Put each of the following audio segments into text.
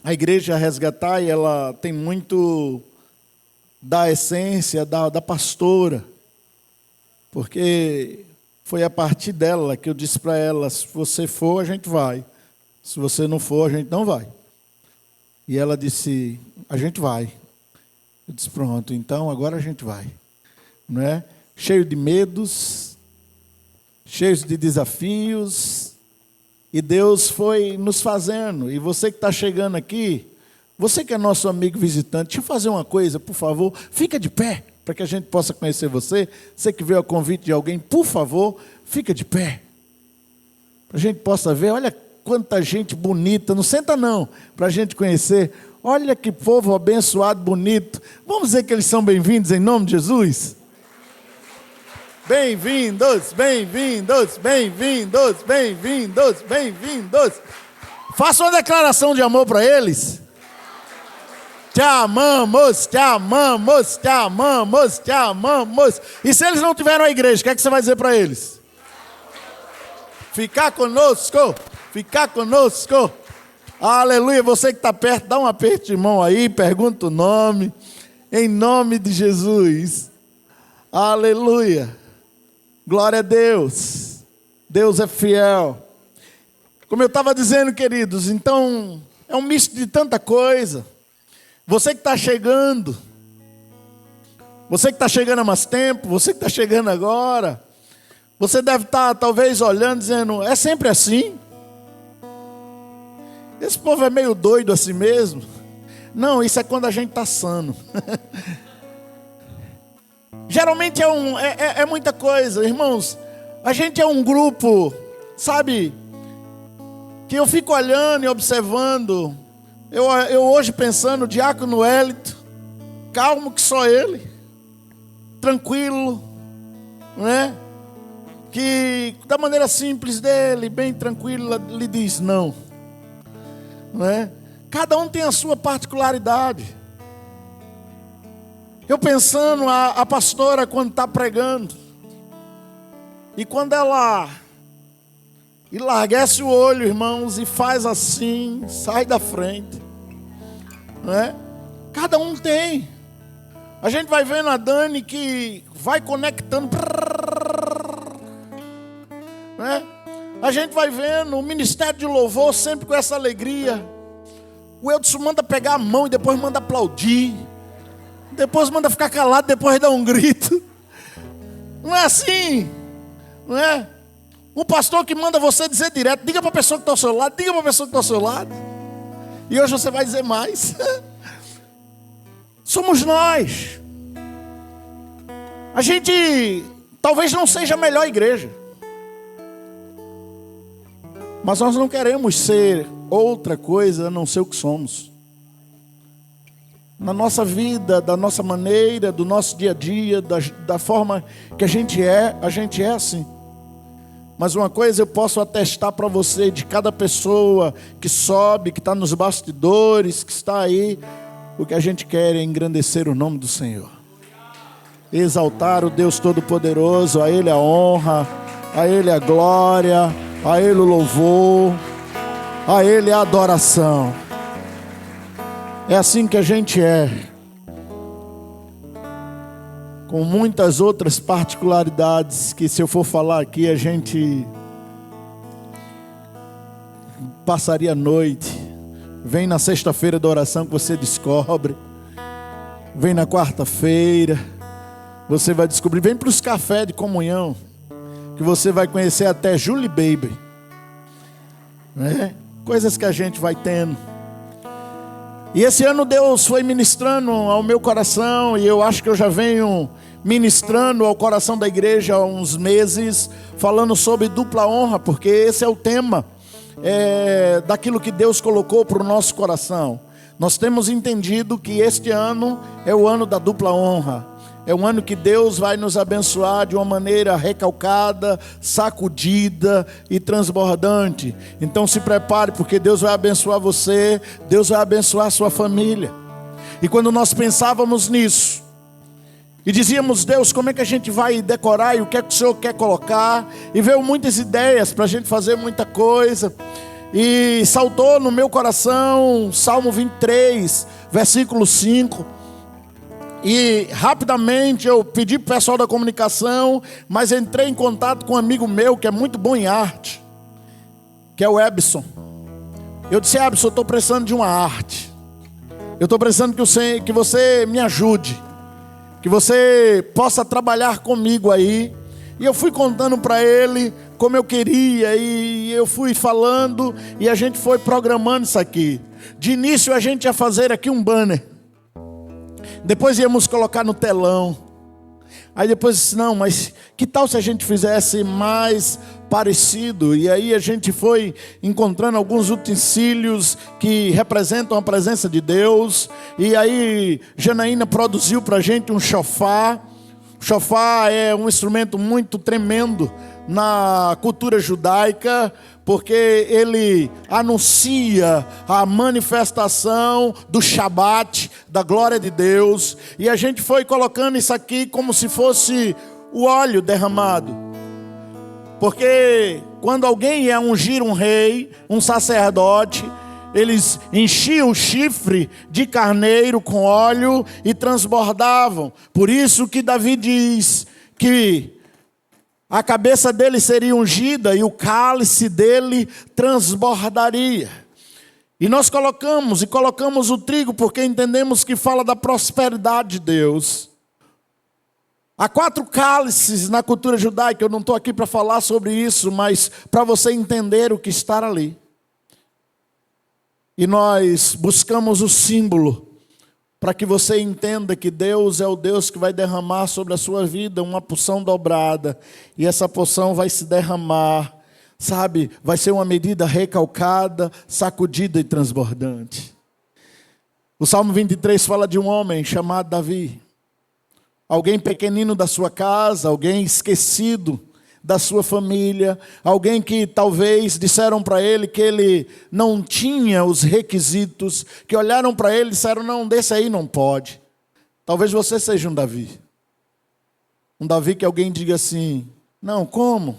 A igreja Resgatar, ela tem muito da essência da pastora, porque foi a partir dela que eu disse para ela: se você for, a gente vai. Se você não for, a gente não vai. E ela disse: a gente vai. Eu disse: pronto, então agora a gente vai. Não é? Cheio de medos, cheios de desafios, e Deus foi nos fazendo. E você que está chegando aqui, você que é nosso amigo visitante, deixa eu fazer uma coisa, por favor, fica de pé, para que a gente possa conhecer você. Você que veio a convite de alguém, por favor, fica de pé, para a gente possa ver. Olha quanta gente bonita, não senta não, para a gente conhecer. Olha que povo abençoado, bonito. Vamos dizer que eles são bem-vindos em nome de Jesus? Bem-vindos, bem-vindos, bem-vindos, bem-vindos, bem-vindos. Faça uma declaração de amor para eles. Te amamos, te amamos, te amamos, te amamos. E se eles não tiveram a igreja, o que é que você vai dizer para eles? Ficar conosco, ficar conosco. Aleluia. Você que está perto, dá um aperto de mão aí, pergunta o nome, em nome de Jesus. Aleluia. Glória a Deus. Deus é fiel. Como eu estava dizendo, queridos, então é um misto de tanta coisa. Você que está chegando, você que está chegando há mais tempo, você que está chegando agora, você deve estar talvez olhando, dizendo: é sempre assim? Esse povo é meio doido assim mesmo? Não, isso é quando a gente está sano. Geralmente é muita coisa, irmãos. A gente é um grupo, sabe, que eu fico olhando e observando. Eu hoje pensando, o diácono Wellington, calmo que só ele, tranquilo, né? Que da maneira simples dele, bem tranquila, lhe diz não, né? Cada um tem a sua particularidade. Eu pensando, a pastora quando está pregando, e quando ela enlarguece o olho, irmãos, e faz assim, sai da frente, né? Cada um tem. A gente vai vendo a Dani que vai conectando, né? A gente vai vendo o ministério de louvor sempre com essa alegria. O Eudson manda pegar a mão e depois manda aplaudir, depois manda ficar calado, depois dá um grito. Não é assim, não é? Um pastor que manda você dizer direto: diga para a pessoa que está ao seu lado, diga para a pessoa que está ao seu lado. E hoje você vai dizer mais. Somos nós. A gente talvez não seja a melhor igreja, mas nós não queremos ser outra coisa a não ser o que somos. Na nossa vida, da nossa maneira, do nosso dia a dia, da forma que a gente é assim. Mas uma coisa eu posso atestar para você, de cada pessoa que sobe, que está nos bastidores, que está aí, o que a gente quer é engrandecer o nome do Senhor. Exaltar o Deus Todo-Poderoso, a Ele a honra, a Ele a glória, a Ele o louvor, a Ele a adoração. É assim que a gente é, com muitas outras particularidades que, se eu for falar aqui, a gente passaria a noite. Vem na sexta-feira da oração que você descobre, vem na quarta-feira, você vai descobrir, vem para os cafés de comunhão, que você vai conhecer até Julie Baby, né? Coisas que a gente vai tendo. E esse ano Deus foi ministrando ao meu coração, e eu acho que eu já venho ministrando ao coração da igreja há uns meses, falando sobre dupla honra, porque esse é o tema daquilo que Deus colocou para o nosso coração. Nós temos entendido que este ano é o ano da dupla honra. É um ano que Deus vai nos abençoar de uma maneira recalcada, sacudida e transbordante. Então se prepare, porque Deus vai abençoar você, Deus vai abençoar a sua família. E quando nós pensávamos nisso, e dizíamos: Deus, como é que a gente vai decorar, e o que é que o Senhor quer colocar? E veio muitas ideias para a gente fazer muita coisa. E saltou no meu coração Salmo 23, versículo 5. E rapidamente eu pedi para o pessoal da comunicação, mas entrei em contato com um amigo meu que é muito bom em arte, que é o Ebson. Eu disse: Ebson, eu estou precisando de uma arte. Eu estou precisando que você me ajude, que você possa trabalhar comigo aí. E eu fui contando para ele como eu queria, e eu fui falando, e a gente foi programando isso aqui. De início a gente ia fazer aqui um banner, depois íamos colocar no telão. Aí depois disse: não, mas que tal se a gente fizesse mais parecido? E aí a gente foi encontrando alguns utensílios que representam a presença de Deus. E aí Janaína produziu para a gente um chofar. O chofar é um instrumento muito tremendo na cultura judaica, porque ele anuncia a manifestação do Shabat, da glória de Deus. E a gente foi colocando isso aqui como se fosse o óleo derramado, porque quando alguém ia ungir um rei, um sacerdote, eles enchiam o chifre de carneiro com óleo e transbordavam. Por isso que Davi diz que a cabeça dele seria ungida e o cálice dele transbordaria. E nós colocamos o trigo porque entendemos que fala da prosperidade de Deus. Há 4 cálices na cultura judaica. Eu não estou aqui para falar sobre isso, mas para você entender o que está ali. E nós buscamos o símbolo para que você entenda que Deus é o Deus que vai derramar sobre a sua vida uma porção dobrada. E essa porção vai se derramar, sabe? Vai ser uma medida recalcada, sacudida e transbordante. O Salmo 23 fala de um homem chamado Davi. Alguém pequenino da sua casa, alguém esquecido da sua família, alguém que talvez disseram para ele que ele não tinha os requisitos, que olharam para ele e disseram: não, desse aí não pode. Talvez você seja um Davi. Um Davi que alguém diga assim: não, como?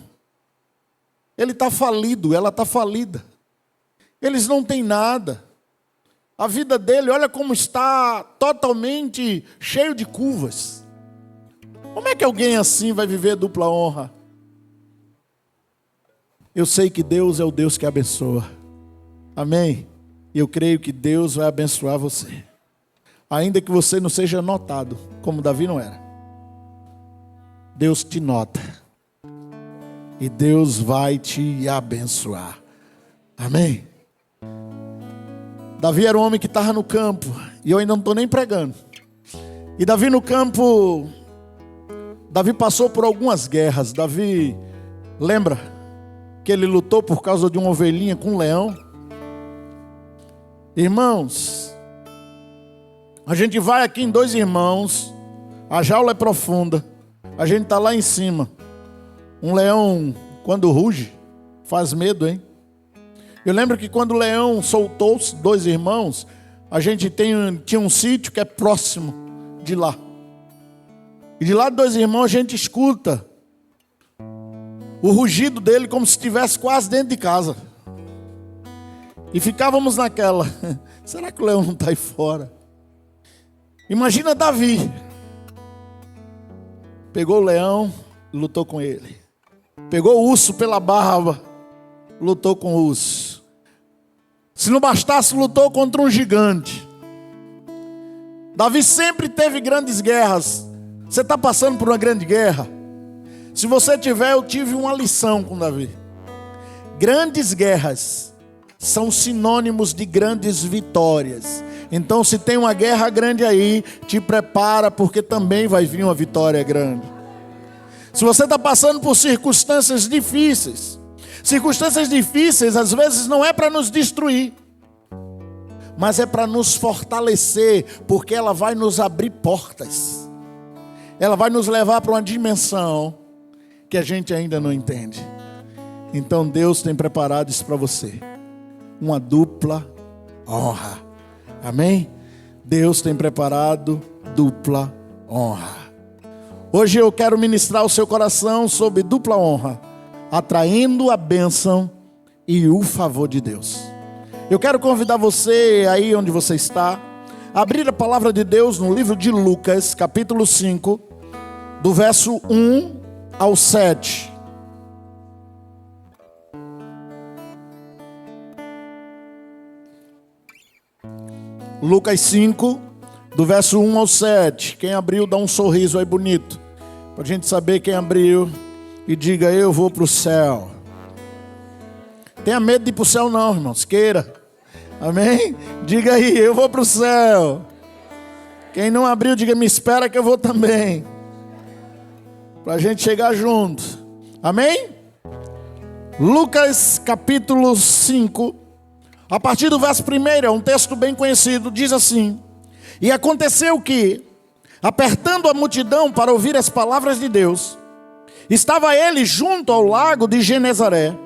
Ele está falido, ela está falida. Eles não têm nada. A vida dele, olha como está totalmente cheio de curvas. Como é que alguém assim vai viver dupla honra? Eu sei que Deus é o Deus que abençoa. Amém? E eu creio que Deus vai abençoar você. Ainda que você não seja notado, como Davi não era. Deus te nota. E Deus vai te abençoar. Amém? Davi era um homem que estava no campo. E eu ainda não estou nem pregando. E Davi no campo, Davi passou por algumas guerras. Davi, lembra que ele lutou por causa de uma ovelhinha com um leão? Irmãos, a gente vai aqui em 2 irmãos, a jaula é profunda, a gente está lá em cima. Um leão, quando ruge, faz medo, hein? Eu lembro que quando o leão soltou os 2 irmãos, a gente tinha um sítio que é próximo de lá. E de lá de 2 irmãos a gente escuta o rugido dele como se estivesse quase dentro de casa. E ficávamos naquela: será que o leão não está aí fora? Imagina Davi. Pegou o leão, lutou com ele. Pegou o urso pela barba, lutou com o urso. Se não bastasse, lutou contra um gigante. Davi sempre teve grandes guerras. Você está passando por uma grande guerra? Se você tiver, eu tive uma lição com Davi. Grandes guerras são sinônimos de grandes vitórias. Então, se tem uma guerra grande aí, te prepara, porque também vai vir uma vitória grande. Se você está passando por circunstâncias difíceis às vezes não é para nos destruir, mas é para nos fortalecer, porque ela vai nos abrir portas. Ela vai nos levar para uma dimensão que a gente ainda não entende. Então Deus tem preparado isso para você, uma dupla honra. Amém? Deus tem preparado dupla honra. Hoje eu quero ministrar o seu coração sobre dupla honra, atraindo a bênção e o favor de Deus. Eu quero convidar você, aí onde você está, a abrir a palavra de Deus no livro de Lucas, capítulo 5, do verso 1 ao 7. Lucas 5, do verso 1 ao 7. Quem abriu, dá um sorriso aí bonito, para a gente saber quem abriu, e diga: eu vou para o céu. Tenha medo de ir para o céu não, irmãos, queira. Amém? Diga aí: eu vou para o céu. Quem não abriu, diga: me espera que eu vou também, para a gente chegar junto. Amém? Lucas capítulo 5, a partir do verso 1, é um texto bem conhecido, diz assim: e aconteceu que, apertando a multidão para ouvir as palavras de Deus, estava ele junto ao lago de Genezaré,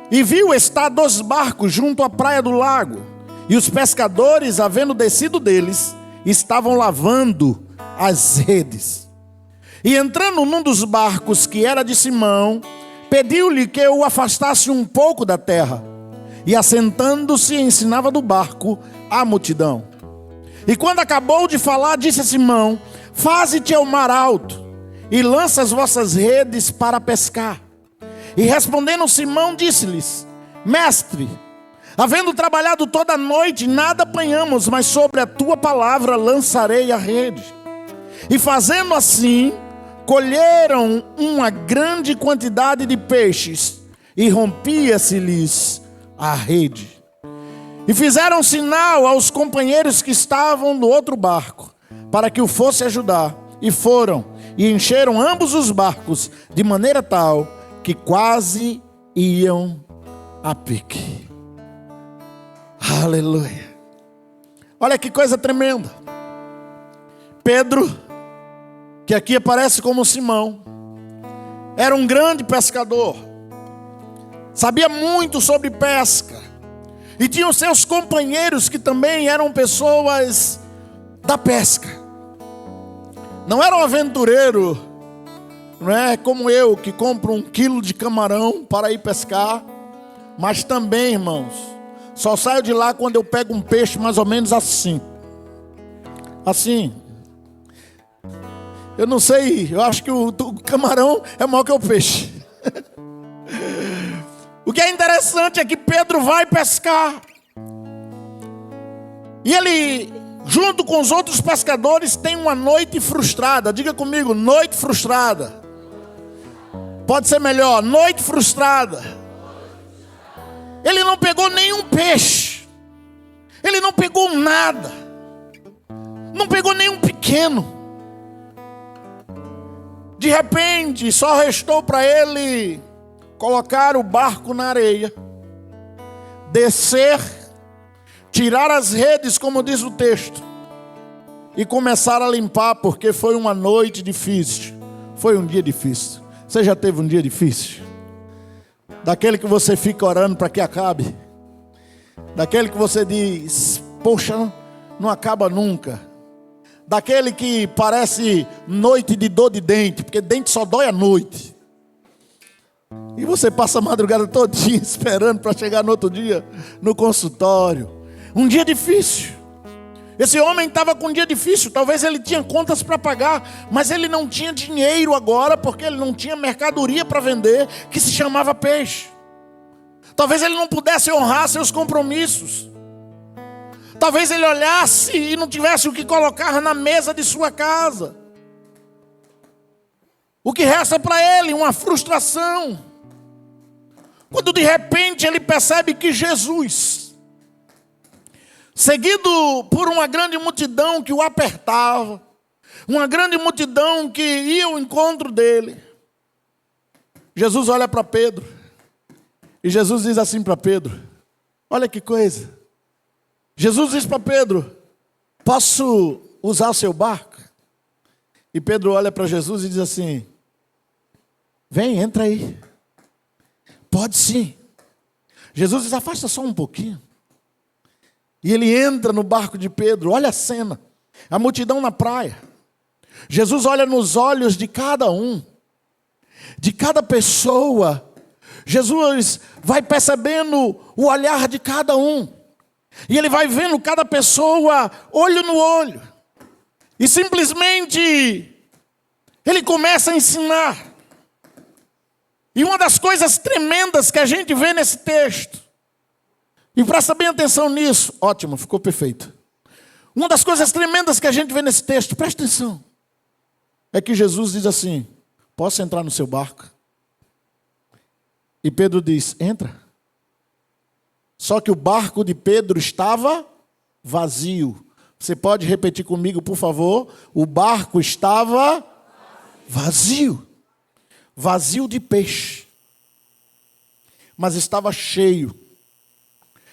e viu estar 2 barcos junto à praia do lago, e os pescadores, havendo descido deles, estavam lavando as redes. E entrando num dos barcos, que era de Simão, pediu-lhe que o afastasse um pouco da terra, e assentando-se ensinava do barco a multidão. E quando acabou de falar, disse a Simão: faze-te ao mar alto, e lança as vossas redes para pescar. E respondendo Simão, disse-lhes: mestre, havendo trabalhado toda a noite, nada apanhamos, mas sobre a tua palavra lançarei a rede. E fazendo assim, colheram uma grande quantidade de peixes, e rompia-se-lhes a rede. E fizeram sinal aos companheiros que estavam no outro barco, para que o fosse ajudar. E foram, e encheram ambos os barcos, de maneira tal que quase iam a pique. Aleluia. Olha que coisa tremenda. Pedro, que aqui aparece como Simão, era um grande pescador, sabia muito sobre pesca, e tinha os seus companheiros que também eram pessoas da pesca. Não era um aventureiro, não é como eu, que compro 1 quilo de camarão para ir pescar. Mas também, irmãos, só saio de lá quando eu pego um peixe mais ou menos assim. Assim. Eu não sei, eu acho que o camarão é maior que o peixe. O que é interessante é que Pedro vai pescar. E ele, junto com os outros pescadores, tem uma noite frustrada. Diga comigo: noite frustrada. Pode ser melhor: noite frustrada. Ele não pegou nenhum peixe. Ele não pegou nada. Não pegou nenhum pequeno. De repente, só restou para ele colocar o barco na areia, descer, tirar as redes, como diz o texto, e começar a limpar, porque foi uma noite difícil. Foi um dia difícil. Você já teve um dia difícil? Daquele que você fica orando para que acabe? Daquele que você diz: poxa, não acaba nunca? Daquele que parece noite de dor de dente, porque dente só dói à noite. E você passa a madrugada todinha esperando para chegar no outro dia no consultório. Um dia difícil. Esse homem estava com um dia difícil. Talvez ele tinha contas para pagar, mas ele não tinha dinheiro agora, porque ele não tinha mercadoria para vender, que se chamava peixe. Talvez ele não pudesse honrar seus compromissos. Talvez ele olhasse e não tivesse o que colocar na mesa de sua casa. O que resta para ele? Uma frustração. Quando de repente ele percebe que Jesus, seguido por uma grande multidão que o apertava, uma grande multidão que ia ao encontro dele, Jesus olha para Pedro, e Jesus diz assim para Pedro: olha que coisa. Jesus diz para Pedro: posso usar o seu barco? E Pedro olha para Jesus e diz assim: vem, entra aí. Pode sim. Jesus diz: afasta só um pouquinho. E ele entra no barco de Pedro. Olha a cena, a multidão na praia. Jesus olha nos olhos de cada um, de cada pessoa Jesus vai percebendo o olhar de cada um. E ele vai vendo cada pessoa olho no olho. E simplesmente ele começa a ensinar. E uma das coisas tremendas que a gente vê nesse texto, e presta bem atenção nisso, ótimo, ficou perfeito. Uma das coisas tremendas que a gente vê nesse texto, presta atenção, é que Jesus diz assim: posso entrar no seu barco? E Pedro diz: entra. Só que o barco de Pedro estava vazio. Você pode repetir comigo, por favor? O barco estava vazio. Vazio de peixe. Mas estava cheio.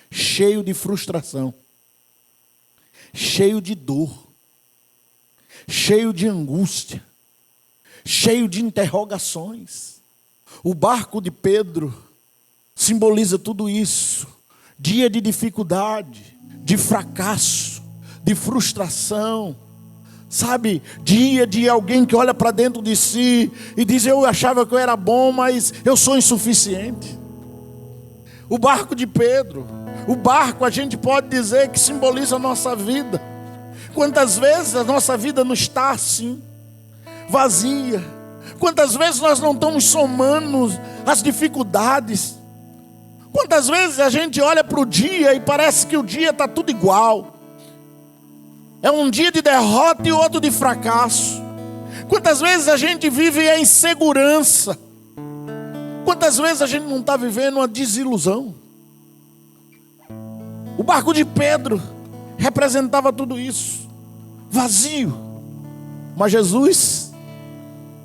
Cheio de frustração. Cheio de dor. Cheio de angústia. Cheio de interrogações. O barco de Pedro simboliza tudo isso. Dia de dificuldade, de fracasso, de frustração. Sabe, dia de alguém que olha para dentro de si e diz: eu achava que eu era bom, mas eu sou insuficiente. O barco de Pedro, o barco, a gente pode dizer que simboliza a nossa vida. Quantas vezes a nossa vida não está assim, vazia. Quantas vezes nós não estamos somando as dificuldades. Quantas vezes a gente olha para o dia e parece que o dia está tudo igual. É um dia de derrota e outro de fracasso. Quantas vezes a gente vive a insegurança. Quantas vezes a gente não está vivendo uma desilusão. O barco de Pedro representava tudo isso. Vazio. Mas Jesus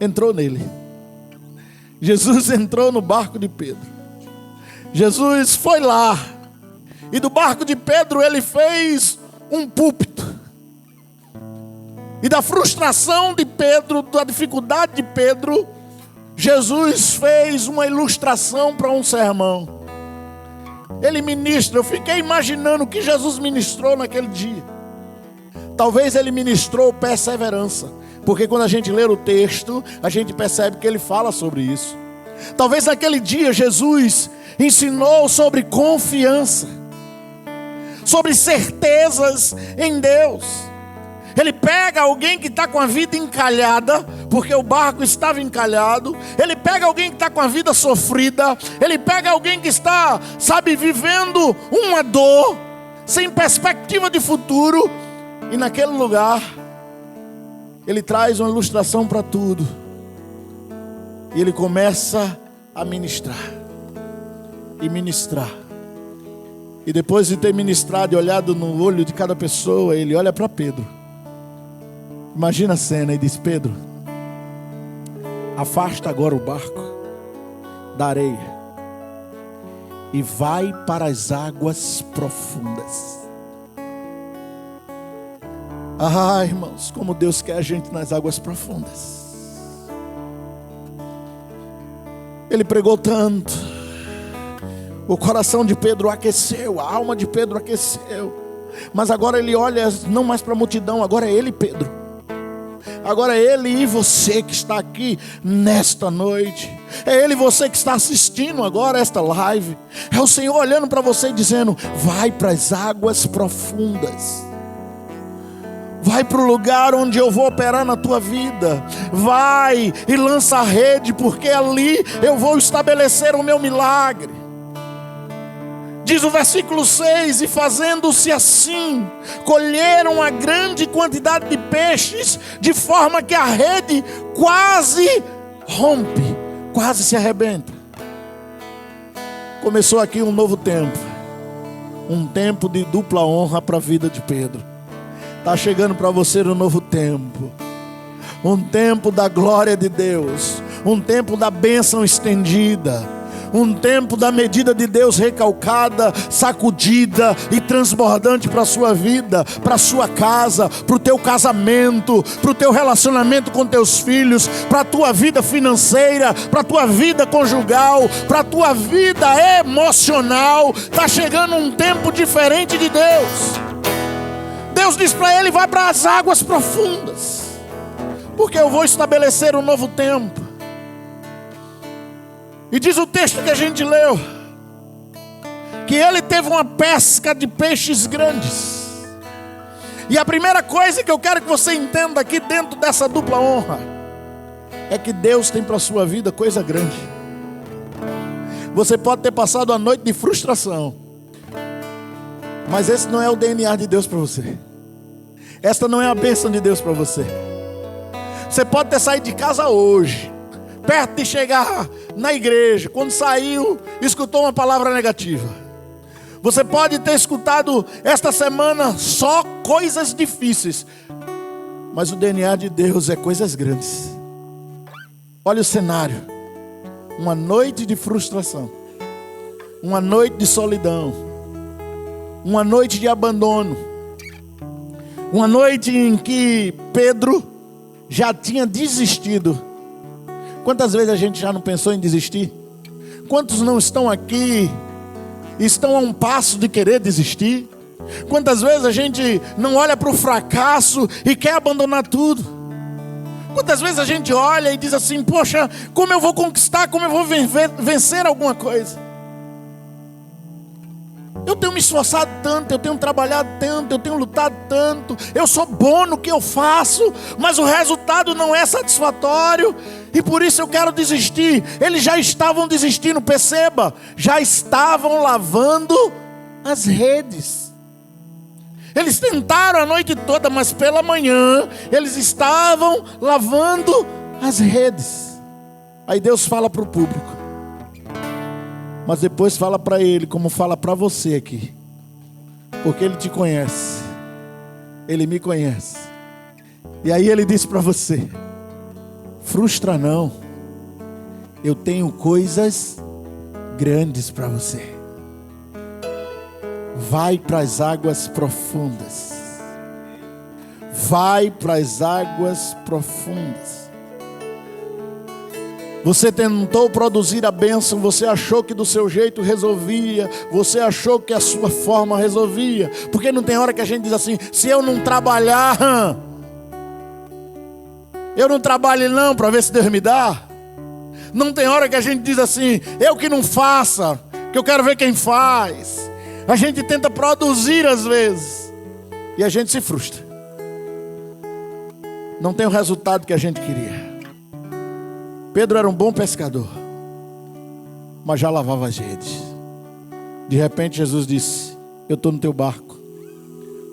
entrou nele. Jesus entrou no barco de Pedro. Jesus foi lá. E do barco de Pedro ele fez um púlpito. E da frustração de Pedro, da dificuldade de Pedro, Jesus fez uma ilustração para um sermão. Ele ministra. Eu fiquei imaginando o que Jesus ministrou naquele dia. Talvez ele ministrou perseverança. Porque quando a gente lê o texto, a gente percebe que ele fala sobre isso. Talvez naquele dia Jesus ensinou sobre confiança, sobre certezas em Deus. Ele pega alguém que está com a vida encalhada, porque o barco estava encalhado. Ele pega alguém que está com a vida sofrida. Ele pega alguém que está, vivendo uma dor, sem perspectiva de futuro. E naquele lugar, ele traz uma ilustração para tudo. E ele começa a ministrar. E ministrar. E depois de ter ministrado e olhado no olho de cada pessoa, ele olha para Pedro. Imagina a cena e diz: Pedro, afasta agora o barco da areia e vai para as águas profundas. Ah, irmãos, como Deus quer a gente nas águas profundas. Ele pregou tanto. O coração de Pedro aqueceu, a alma de Pedro aqueceu. Mas agora ele olha não mais para a multidão, agora é ele, Pedro. Agora é ele e você que está aqui nesta noite. É ele e você que está assistindo agora esta live. É o Senhor olhando para você e dizendo: vai para as águas profundas. Vai para o lugar onde eu vou operar na tua vida. Vai e lança a rede, porque ali eu vou estabelecer o meu milagre. Diz o versículo 6: e fazendo-se assim, colheram a grande quantidade de peixes, de forma que a rede quase rompe, quase se arrebenta. Começou aqui um novo tempo. Um tempo de dupla honra para a vida de Pedro. Está chegando para você um novo tempo. Um tempo da glória de Deus. Um tempo da bênção estendida. Um tempo da medida de Deus recalcada, sacudida e transbordante para a sua vida, para a sua casa, para o teu casamento, para o teu relacionamento com teus filhos, para a tua vida financeira, para a tua vida conjugal, para a tua vida emocional. Está chegando um tempo diferente de Deus. Deus diz para ele: vai para as águas profundas, porque eu vou estabelecer um novo tempo. E diz o texto que a gente leu, que ele teve uma pesca de peixes grandes. E a primeira coisa que eu quero que você entenda aqui dentro dessa dupla honra é que Deus tem para a sua vida coisa grande. Você pode ter passado a noite de frustração, mas esse não é o DNA de Deus para você. Esta não é a bênção de Deus para você. Você pode ter saído de casa hoje, perto de chegar na igreja, quando saiu, escutou uma palavra negativa. Você pode ter escutado esta semana só coisas difíceis, mas o DNA de Deus é coisas grandes. Olha o cenário: uma noite de frustração, uma noite de solidão, uma noite de abandono, uma noite em que Pedro já tinha desistido. Quantas vezes a gente já não pensou em desistir? Quantos não estão aqui, estão a um passo de querer desistir? Quantas vezes a gente não olha para o fracasso e quer abandonar tudo? Quantas vezes a gente olha e diz assim: poxa, como eu vou conquistar, como eu vou vencer alguma coisa? Eu tenho me esforçado tanto, eu tenho trabalhado tanto, eu tenho lutado tanto, eu sou bom no que eu faço, mas o resultado não é satisfatório, e por isso eu quero desistir. Eles já estavam desistindo, perceba, já estavam lavando as redes. Eles tentaram a noite toda, mas pela manhã eles estavam lavando as redes. Aí Deus fala para o público, mas depois fala para ele, como fala para você aqui, porque ele te conhece, ele me conhece. E aí ele disse para você: frustra não, eu tenho coisas grandes para você. Vai para as águas profundas. Vai para as águas profundas. Você tentou produzir a bênção, você achou que do seu jeito resolvia, você achou que a sua forma resolvia, porque não tem hora que a gente diz assim: se eu não trabalhar, eu não trabalho não para ver se Deus me dá. Não tem hora que a gente diz assim: eu que não faça, que eu quero ver quem faz. A gente tenta produzir às vezes e a gente se frustra, não tem o resultado que a gente queria. Pedro era um bom pescador, mas já lavava as redes. De repente Jesus disse: eu estou no teu barco,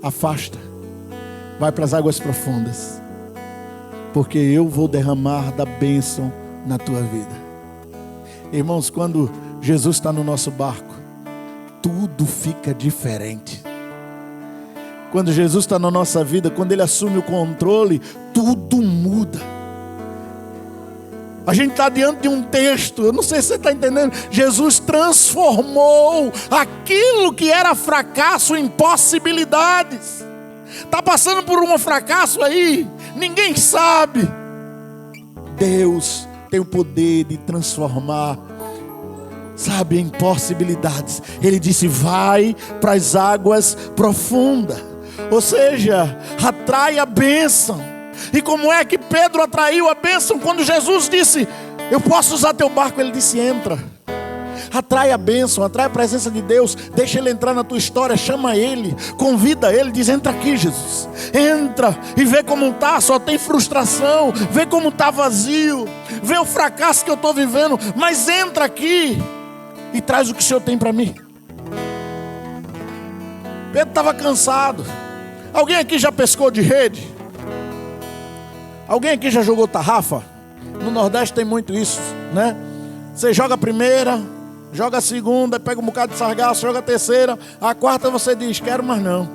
afasta, vai para as águas profundas, porque eu vou derramar da bênção na tua vida. Irmãos, quando Jesus está no nosso barco, tudo fica diferente. Quando Jesus está na nossa vida, quando Ele assume o controle, tudo muda. A gente está diante de um texto, eu não sei se você está entendendo. Jesus transformou aquilo que era fracasso em possibilidades. Está passando por um fracasso aí, ninguém sabe. Deus tem o poder de transformar, sabe, em possibilidades. Ele disse: vai para as águas profundas. Ou seja, atrai a bênção. E como é que Pedro atraiu a bênção? Quando Jesus disse: eu posso usar teu barco, ele disse: entra. Atrai a bênção, atrai a presença de Deus. Deixa Ele entrar na tua história, chama Ele, convida Ele, diz: entra aqui, Jesus. Entra e vê como está, só tem frustração. Vê como está vazio, vê o fracasso que eu estou vivendo, mas entra aqui e traz o que o Senhor tem para mim. Pedro estava cansado. Alguém aqui já pescou de rede? Alguém aqui já jogou tarrafa? No Nordeste tem muito isso, né? Você joga a primeira, joga a segunda, pega um bocado de sargaço, joga a terceira, a quarta você diz: quero mais não.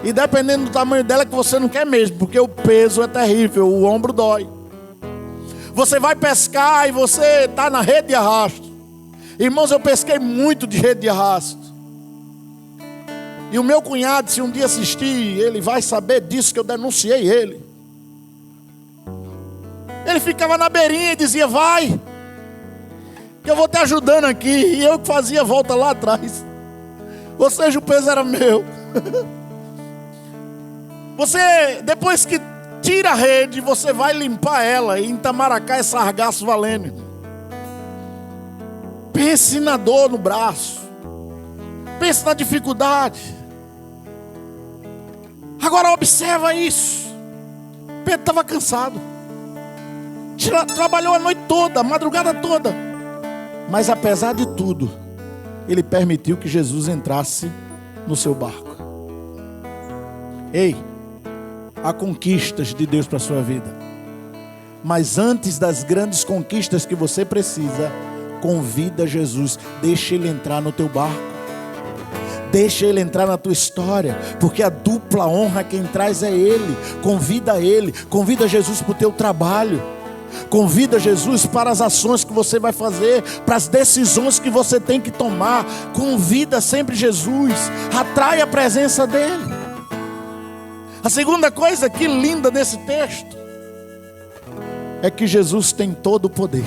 E dependendo do tamanho dela, que você não quer mesmo, porque o peso é terrível, o ombro dói. Você vai pescar e você está na rede de arrasto. Irmãos, eu pesquei muito de rede de arrasto. E o meu cunhado, se um dia assistir, ele vai saber disso, que eu denunciei ele. Ele ficava na beirinha e dizia: vai, que eu vou te ajudando aqui. E eu que fazia a volta lá atrás. Ou seja, o peso era meu. Você, depois que tira a rede, você vai limpar ela. E em Itamaracá é sargaço valendo. Pense na dor no braço. Pense na dificuldade. Agora observa isso. Pedro estava cansado. Trabalhou a noite toda, a madrugada toda. Mas apesar de tudo, ele permitiu que Jesus entrasse no seu barco. Ei, há conquistas de Deus para a sua vida. Mas antes das grandes conquistas que você precisa, convida Jesus. Deixa Ele entrar no teu barco. Deixa Ele entrar na tua história. Porque a dupla honra quem traz é Ele. Convida Ele. Convida Jesus para o teu trabalho. Convida Jesus para as ações que você vai fazer, para as decisões que você tem que tomar. Convida sempre Jesus. Atrai a presença dEle. A segunda coisa que linda nesse texto é que Jesus tem todo o poder.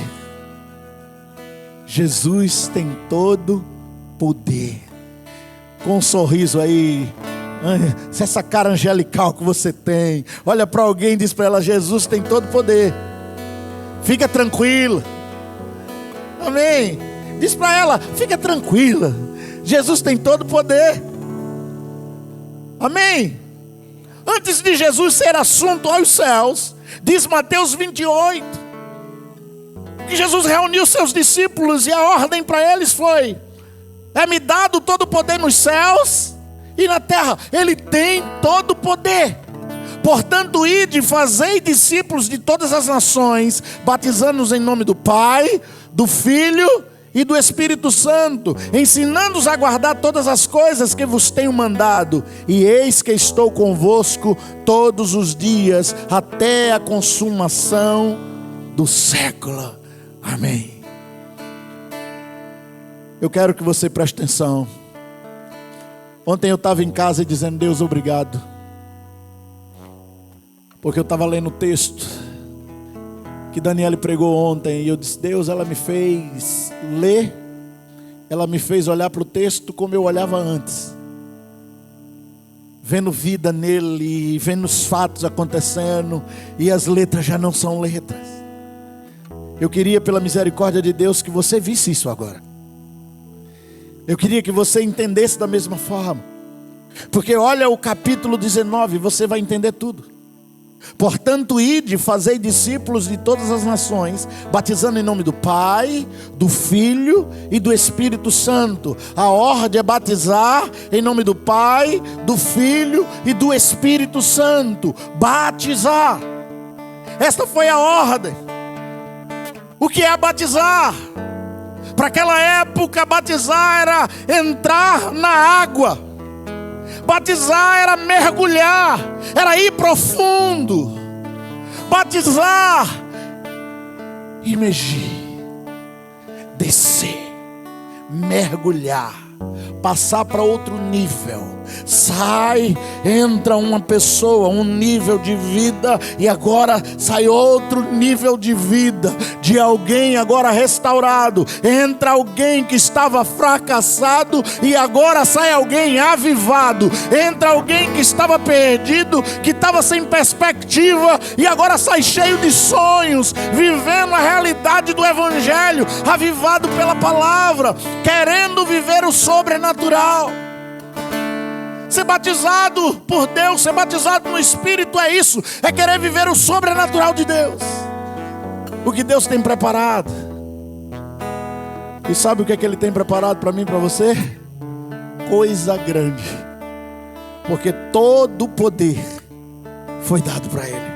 Jesus tem todo poder. Com um sorriso aí, essa cara angelical que você tem, olha para alguém e diz para ela: Jesus tem todo o poder. Fica tranquila. Amém. Diz para ela: fica tranquila. Jesus tem todo o poder. Amém. Antes de Jesus ser assunto aos céus, diz Mateus 28, que Jesus reuniu seus discípulos e a ordem para eles foi: é-me dado todo o poder nos céus e na terra. Ele tem todo o poder. Portanto, ide, fazei discípulos de todas as nações, batizando-os em nome do Pai, do Filho e do Espírito Santo, ensinando-os a guardar todas as coisas que vos tenho mandado. E eis que estou convosco todos os dias, até a consumação do século. Amém. Eu quero que você preste atenção. Ontem eu estava em casa e dizendo: Deus, obrigado. Porque eu estava lendo o texto que Daniele pregou ontem. E eu disse: Deus, ela me fez ler. Ela me fez olhar para o texto como eu olhava antes. Vendo vida nele, vendo os fatos acontecendo. E as letras já não são letras. Eu queria, pela misericórdia de Deus, que você visse isso agora. Eu queria que você entendesse da mesma forma. Porque olha o capítulo 19, você vai entender tudo. Portanto, ide, fazei discípulos de todas as nações, batizando em nome do Pai, do Filho e do Espírito Santo. A ordem é batizar em nome do Pai, do Filho e do Espírito Santo. Batizar. Esta foi a ordem. O que é batizar? Para aquela época, batizar era entrar na água. Batizar era mergulhar, era ir profundo. Batizar, imergir, descer, mergulhar, passar para outro nível. Sai, entra uma pessoa, um nível de vida, e agora sai outro nível de vida, de alguém agora restaurado. Entra alguém que estava fracassado e agora sai alguém avivado. Entra alguém que estava perdido, que estava sem perspectiva, e agora sai cheio de sonhos, vivendo a realidade do Evangelho, avivado pela palavra, querendo viver o sobrenatural. Ser batizado por Deus, ser batizado no Espírito é isso, é querer viver o sobrenatural de Deus, o que Deus tem preparado. E sabe o que é que Ele tem preparado para mim e para você? Coisa grande, porque todo o poder foi dado para Ele.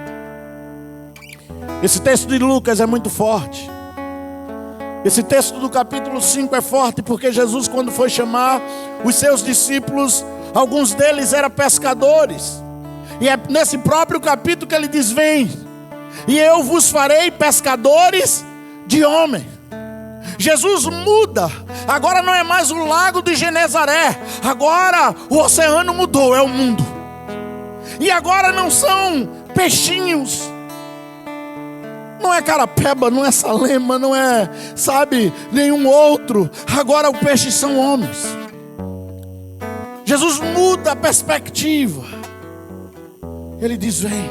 Esse texto de Lucas é muito forte. Esse texto do capítulo 5 é forte, porque Jesus, quando foi chamar os seus discípulos, alguns deles eram pescadores. E é nesse próprio capítulo que ele diz: vem, e eu vos farei pescadores de homens. Jesus muda. Agora não é mais o lago de Genezaré. Agora o oceano mudou, é o mundo. E agora não são peixinhos. Não é carapeba, não é salema, não é, sabe, nenhum outro. Agora o peixe são homens. Jesus muda a perspectiva. Ele diz: vem,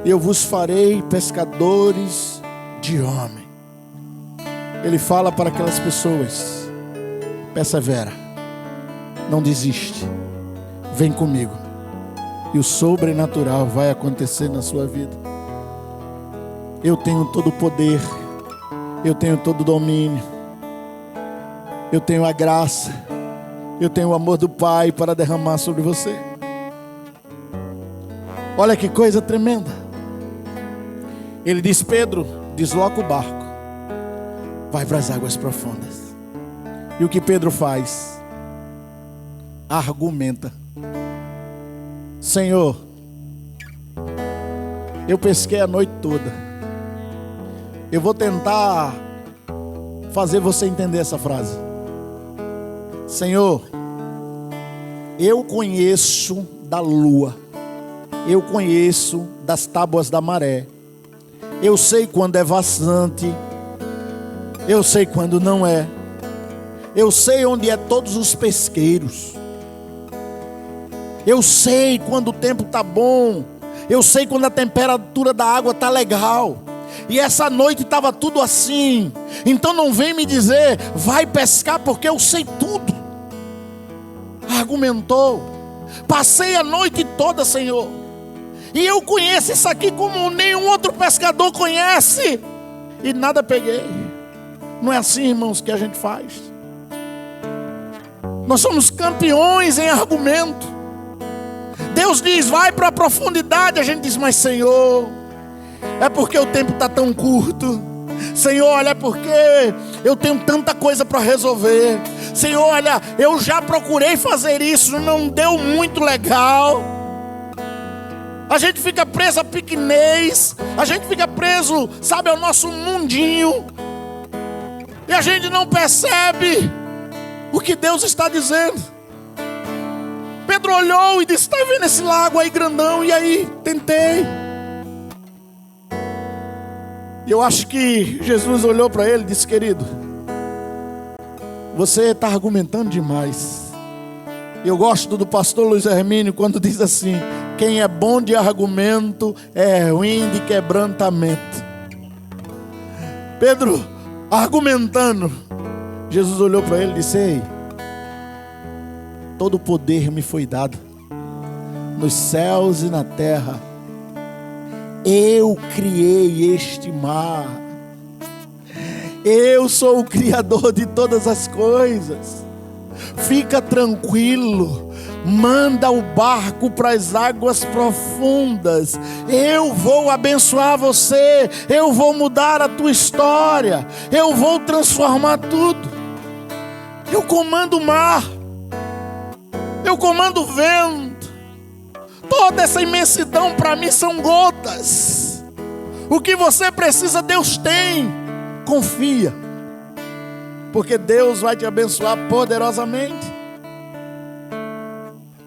eu vos farei pescadores de homem. Ele fala para aquelas pessoas: persevera, não desiste, vem comigo, e o sobrenatural vai acontecer na sua vida. Eu tenho todo o poder, eu tenho todo o domínio, eu tenho a graça, eu tenho o amor do Pai para derramar sobre você. Olha que coisa tremenda. Ele diz: Pedro, desloca o barco, vai para as águas profundas. E o que Pedro faz? Argumenta: Senhor, eu pesquei a noite toda. Eu vou tentar fazer você entender essa frase. Senhor, eu conheço da lua, eu conheço das tábuas da maré, eu sei quando é vazante, eu sei quando não é, eu sei onde é todos os pesqueiros, eu sei quando o tempo está bom, eu sei quando a temperatura da água está legal. E essa noite estava tudo assim. Então não vem me dizer, vai pescar, porque eu sei tudo. Argumentou: passei a noite toda, Senhor, e eu conheço isso aqui como nenhum outro pescador conhece, e nada peguei. Não é assim, irmãos, que a gente faz. Nós somos campeões em argumento. Deus diz, vai para a profundidade. A gente diz, mas Senhor, é porque o tempo está tão curto. Senhor, olha, é porque eu tenho tanta coisa para resolver. Senhor, olha, eu já procurei fazer isso, não deu muito legal. A gente fica preso a pequenez, a gente fica preso, sabe, ao nosso mundinho, e a gente não percebe o que Deus está dizendo. Pedro olhou e disse, está vendo esse lago aí grandão? E aí, tentei. E eu acho que Jesus olhou para ele e disse, querido, você está argumentando demais. Eu gosto do pastor Luiz Hermínio quando diz assim, quem é bom de argumento é ruim de quebrantamento. Pedro, argumentando, Jesus olhou para ele e disse, ei, todo o poder me foi dado nos céus e na terra. Eu criei este mar. Eu sou o Criador de todas as coisas. Fica tranquilo. Manda o barco para as águas profundas. Eu vou abençoar você. Eu vou mudar a tua história. Eu vou transformar tudo. Eu comando o mar. Eu comando o vento. Toda essa imensidão para mim são gotas. O que você precisa, Deus tem. Confia, porque Deus vai te abençoar poderosamente.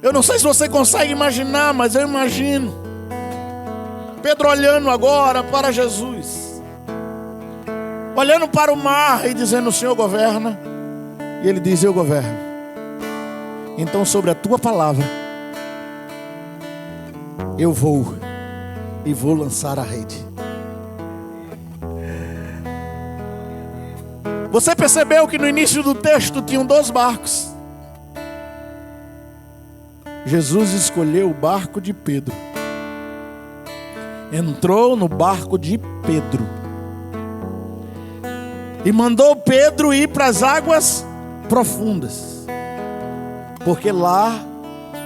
Eu não sei se você consegue imaginar, mas eu imagino Pedro olhando agora para Jesus, olhando para o mar e dizendo, o Senhor governa. E ele diz, eu governo. Então sobre a tua palavra eu vou e vou lançar a rede. Você percebeu que no início do texto tinham 2 barcos. Jesus escolheu o barco de Pedro. Entrou no barco de Pedro. E mandou Pedro ir para as águas profundas. Porque lá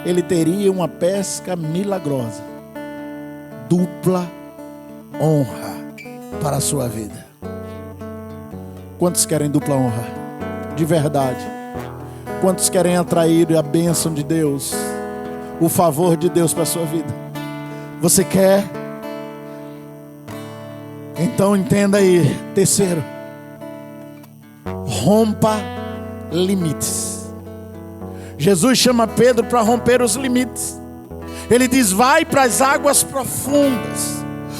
ele teria uma pesca milagrosa. Dupla honra para a sua vida. Quantos querem dupla honra? De verdade. Quantos querem atrair a bênção de Deus? O favor de Deus para a sua vida? Você quer? Então entenda aí. Terceiro. Rompa limites. Jesus chama Pedro para romper os limites. Ele diz, vai para as águas profundas.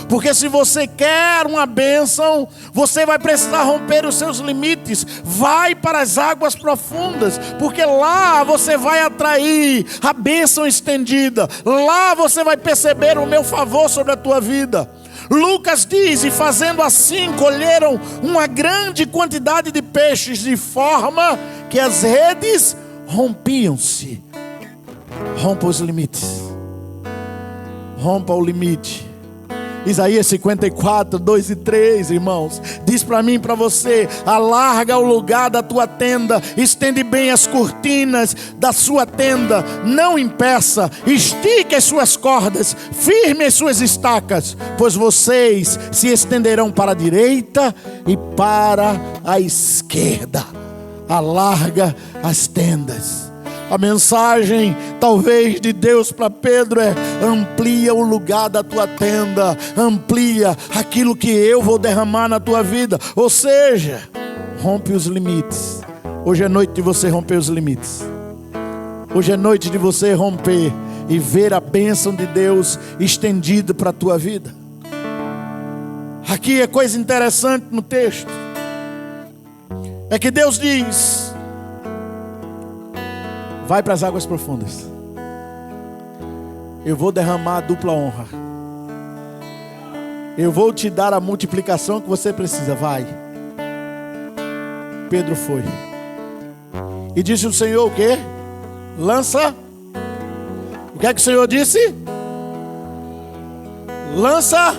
Porque se você quer uma bênção, você vai precisar romper os seus limites. Vai para as águas profundas, porque lá você vai atrair a bênção estendida. Lá você vai perceber o meu favor sobre a tua vida. Lucas diz: e fazendo assim, colheram uma grande quantidade de peixes, de forma que as redes rompiam-se. Rompa os limites. Rompa o limite. Isaías 54, 2 e 3, irmãos, diz para mim e para você: alarga o lugar da tua tenda, estende bem as cortinas da sua tenda, não impeça, estique as suas cordas, firme as suas estacas, pois vocês se estenderão para a direita e para a esquerda. Alarga as tendas. A mensagem, talvez, de Deus para Pedro é: amplia o lugar da tua tenda, amplia aquilo que eu vou derramar na tua vida. Ou seja, rompe os limites. Hoje é noite de você romper os limites. Hoje é noite de você romper e ver a bênção de Deus estendida para a tua vida. Aqui é coisa interessante no texto, é que Deus diz: vai para as águas profundas. Eu vou derramar a dupla honra. Eu vou te dar a multiplicação que você precisa. Vai. Pedro foi. E disse o Senhor o quê? Lança. O que é que o Senhor disse? Lança.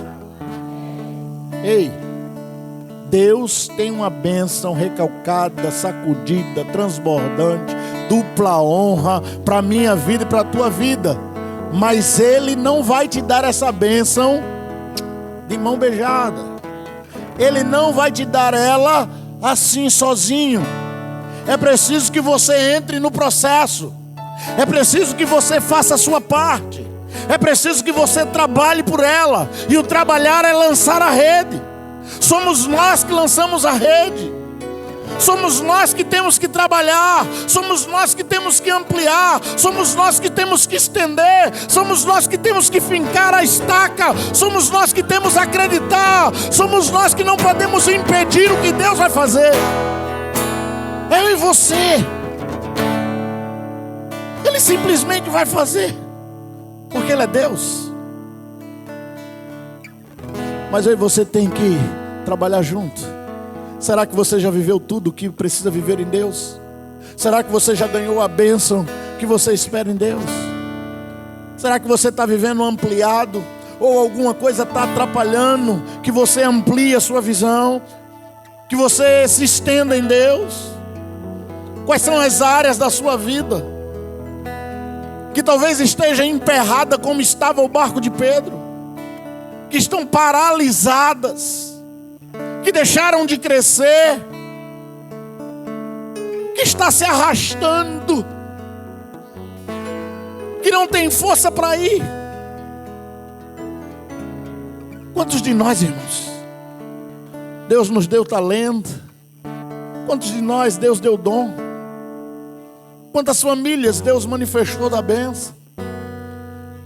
Ei, Deus tem uma bênção recalcada, sacudida, transbordante, dupla honra para a minha vida e para a tua vida. Mas Ele não vai te dar essa bênção de mão beijada. Ele não vai te dar ela assim sozinho. É preciso que você entre no processo. É preciso que você faça a sua parte. É preciso que você trabalhe por ela. E o trabalhar é lançar a rede. Somos nós que lançamos a rede. Somos nós que temos que trabalhar. Somos nós que temos que ampliar. Somos nós que temos que estender. Somos nós que temos que fincar a estaca. Somos nós que temos que acreditar. Somos nós que não podemos impedir o que Deus vai fazer. Eu e você. Ele simplesmente vai fazer, porque Ele é Deus. Mas eu e você tem que trabalhar junto. Será que você já viveu tudo o que precisa viver em Deus? Será que você já ganhou a bênção que você espera em Deus? Será que você está vivendo ampliado? Ou alguma coisa está atrapalhando que você amplie a sua visão? Que você se estenda em Deus? Quais são as áreas da sua vida que talvez esteja emperrada como estava o barco de Pedro? Que estão paralisadas, que deixaram de crescer, que está se arrastando, que não tem força para ir. Quantos de nós, irmãos, Deus nos deu talento? Quantos de nós Deus deu dom? Quantas famílias Deus manifestou da bênção?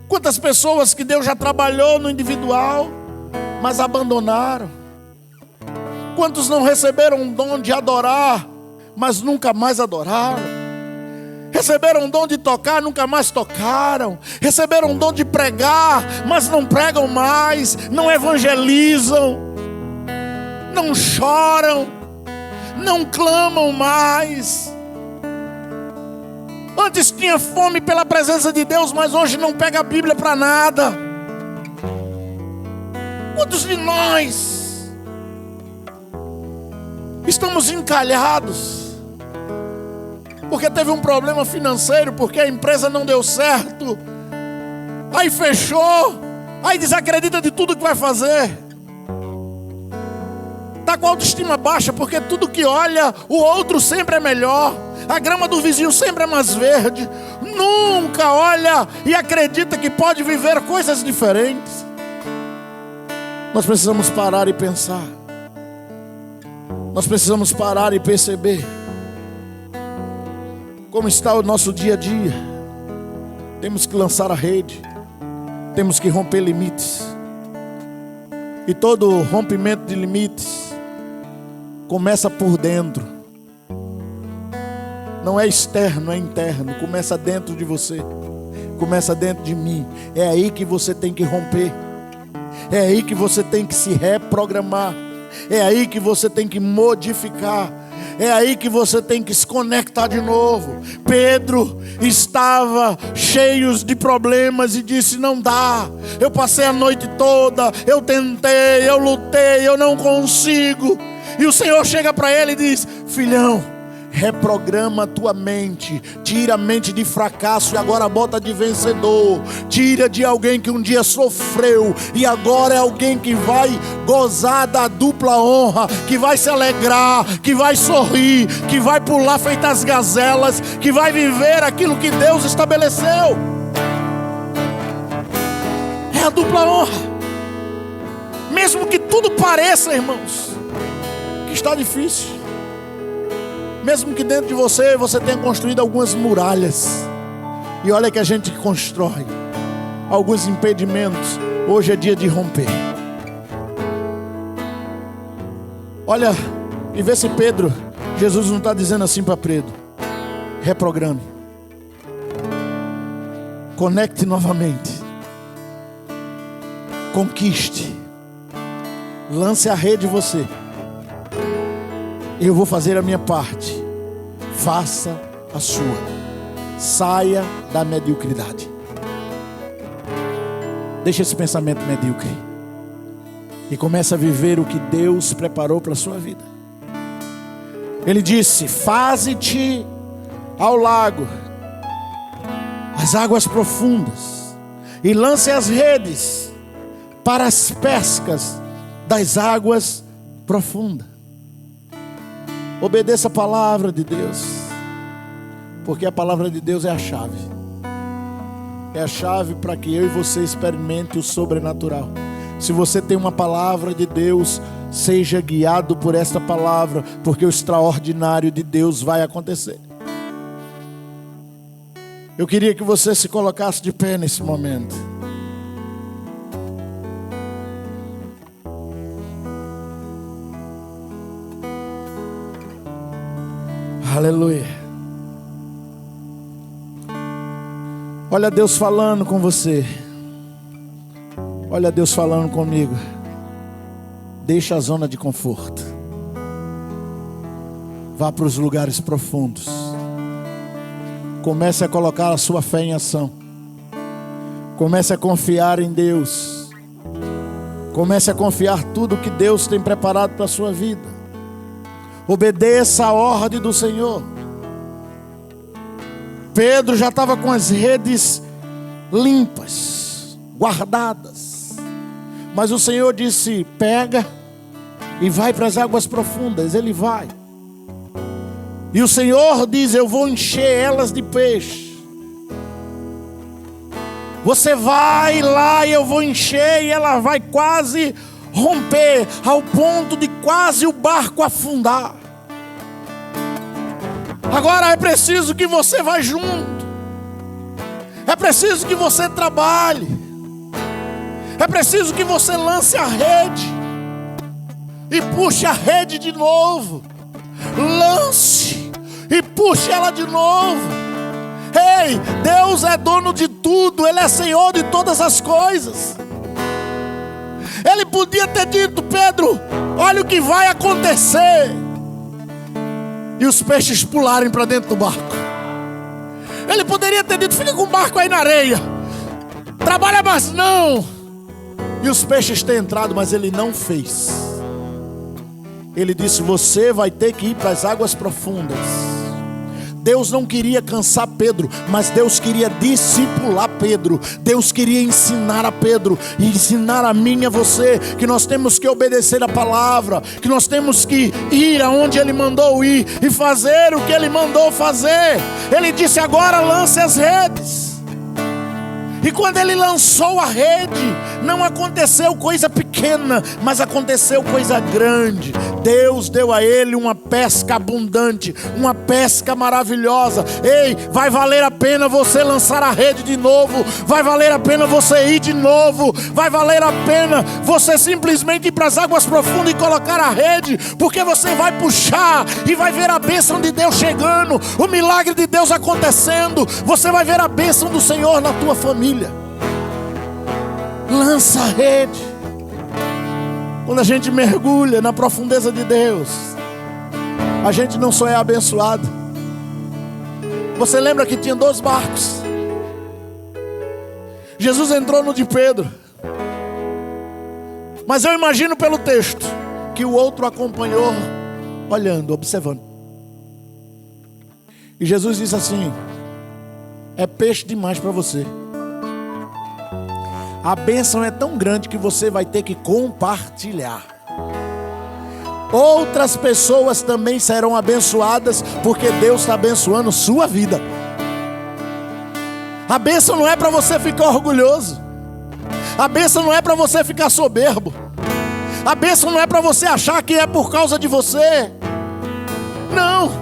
Quantas pessoas que Deus já trabalhou no individual, mas abandonaram? Quantos não receberam o dom de adorar, mas nunca mais adoraram? Receberam o dom de tocar, nunca mais tocaram. Receberam o dom de pregar, mas não pregam mais, não evangelizam, não choram, não clamam mais. Antes tinha fome pela presença de Deus, mas hoje não pega a Bíblia para nada. Quantos de nós estamos encalhados porque teve um problema financeiro, porque a empresa não deu certo, aí fechou, aí desacredita de tudo que vai fazer, está com a autoestima baixa, porque tudo que olha, o outro sempre é melhor, a grama do vizinho sempre é mais verde, nunca olha e acredita que pode viver coisas diferentes. Nós precisamos parar e pensar. Nós precisamos parar e perceber como está o nosso dia a dia. Temos que lançar a rede. Temos que romper limites. E todo rompimento de limites começa por dentro. Não é externo, é interno. Começa dentro de você. Começa dentro de mim. É aí que você tem que romper. É aí que você tem que se reprogramar. É aí que você tem que modificar. É aí que você tem que se conectar de novo. Pedro estava cheio de problemas e disse: não dá, eu passei a noite toda, eu tentei, eu lutei, eu não consigo. E o Senhor chega para ele e diz: filhão, reprograma a tua mente, tira a mente de fracasso e agora bota de vencedor. Tira de alguém que um dia sofreu e agora é alguém que vai gozar da dupla honra, que vai se alegrar, que vai sorrir, que vai pular feito as gazelas, que vai viver aquilo que Deus estabeleceu. É a dupla honra. Mesmo que tudo pareça, irmãos, que está difícil, mesmo que dentro de você tenha construído algumas muralhas, e olha que a gente constrói alguns impedimentos, hoje é dia de romper. Olha, e vê se Pedro, Jesus não está dizendo assim para Pedro: reprograme, conecte novamente, conquiste, lance a rede você. Eu vou fazer a minha parte, faça a sua. Saia da mediocridade. Deixa esse pensamento medíocre e comece a viver o que Deus preparou para a sua vida. Ele disse: faze-te ao lago, as águas profundas, e lance as redes para as pescas das águas profundas. Obedeça a palavra de Deus, porque a palavra de Deus é a chave. É a chave para que eu e você experimente o sobrenatural. Se você tem uma palavra de Deus, seja guiado por esta palavra, porque o extraordinário de Deus vai acontecer. Eu queria que você se colocasse de pé nesse momento. Aleluia. Olha Deus falando com você. Olha Deus falando comigo. Deixa a zona de conforto. Vá para os lugares profundos. Comece a colocar a sua fé em ação. Comece a confiar em Deus. Comece a confiar tudo que Deus tem preparado para a sua vida. Obedeça a ordem do Senhor. Pedro já estava com as redes limpas, guardadas, mas o Senhor disse: pega e vai para as águas profundas. Ele vai, e o Senhor diz: eu vou encher elas de peixe. Você vai lá e eu vou encher, e ela vai quase romper, ao ponto de quase o barco afundar. Agora é preciso que você vá junto. É preciso que você trabalhe. É preciso que você lance a rede e puxe a rede de novo. Lance e puxe ela de novo. Ei, Deus é dono de tudo. Ele é Senhor de todas as coisas. Ele podia ter dito: Pedro, olha o que vai acontecer, e os peixes pularem para dentro do barco. Ele poderia ter dito: fica com o barco aí na areia, trabalha mais não, e os peixes ter entrado, mas ele não fez. Ele disse: você vai ter que ir para as águas profundas. Deus não queria cansar Pedro, mas Deus queria discipular Pedro. Deus queria ensinar a Pedro e ensinar a mim e a você que nós temos que obedecer a palavra, que nós temos que ir aonde Ele mandou ir e fazer o que Ele mandou fazer. Ele disse: agora lance as redes. E quando ele lançou a rede, não aconteceu coisa pequena, mas aconteceu coisa grande. Deus deu a ele uma pesca abundante, uma pesca maravilhosa. Ei, vai valer a pena você lançar a rede de novo, vai valer a pena você ir de novo, vai valer a pena você simplesmente ir para as águas profundas e colocar a rede, porque você vai puxar e vai ver a bênção de Deus chegando, o milagre de Deus acontecendo. Você vai ver a bênção do Senhor na tua família. Lança a rede. Quando a gente mergulha na profundeza de Deus, a gente não só é abençoado. Você lembra que tinha 2 barcos? Jesus entrou no de Pedro, mas eu imagino pelo texto que o outro acompanhou, olhando, observando. E Jesus disse assim: é peixe demais para você. A bênção é tão grande que você vai ter que compartilhar. Outras pessoas também serão abençoadas, porque Deus está abençoando sua vida. A bênção não é para você ficar orgulhoso. A bênção não é para você ficar soberbo. A bênção não é para você achar que é por causa de você. Não.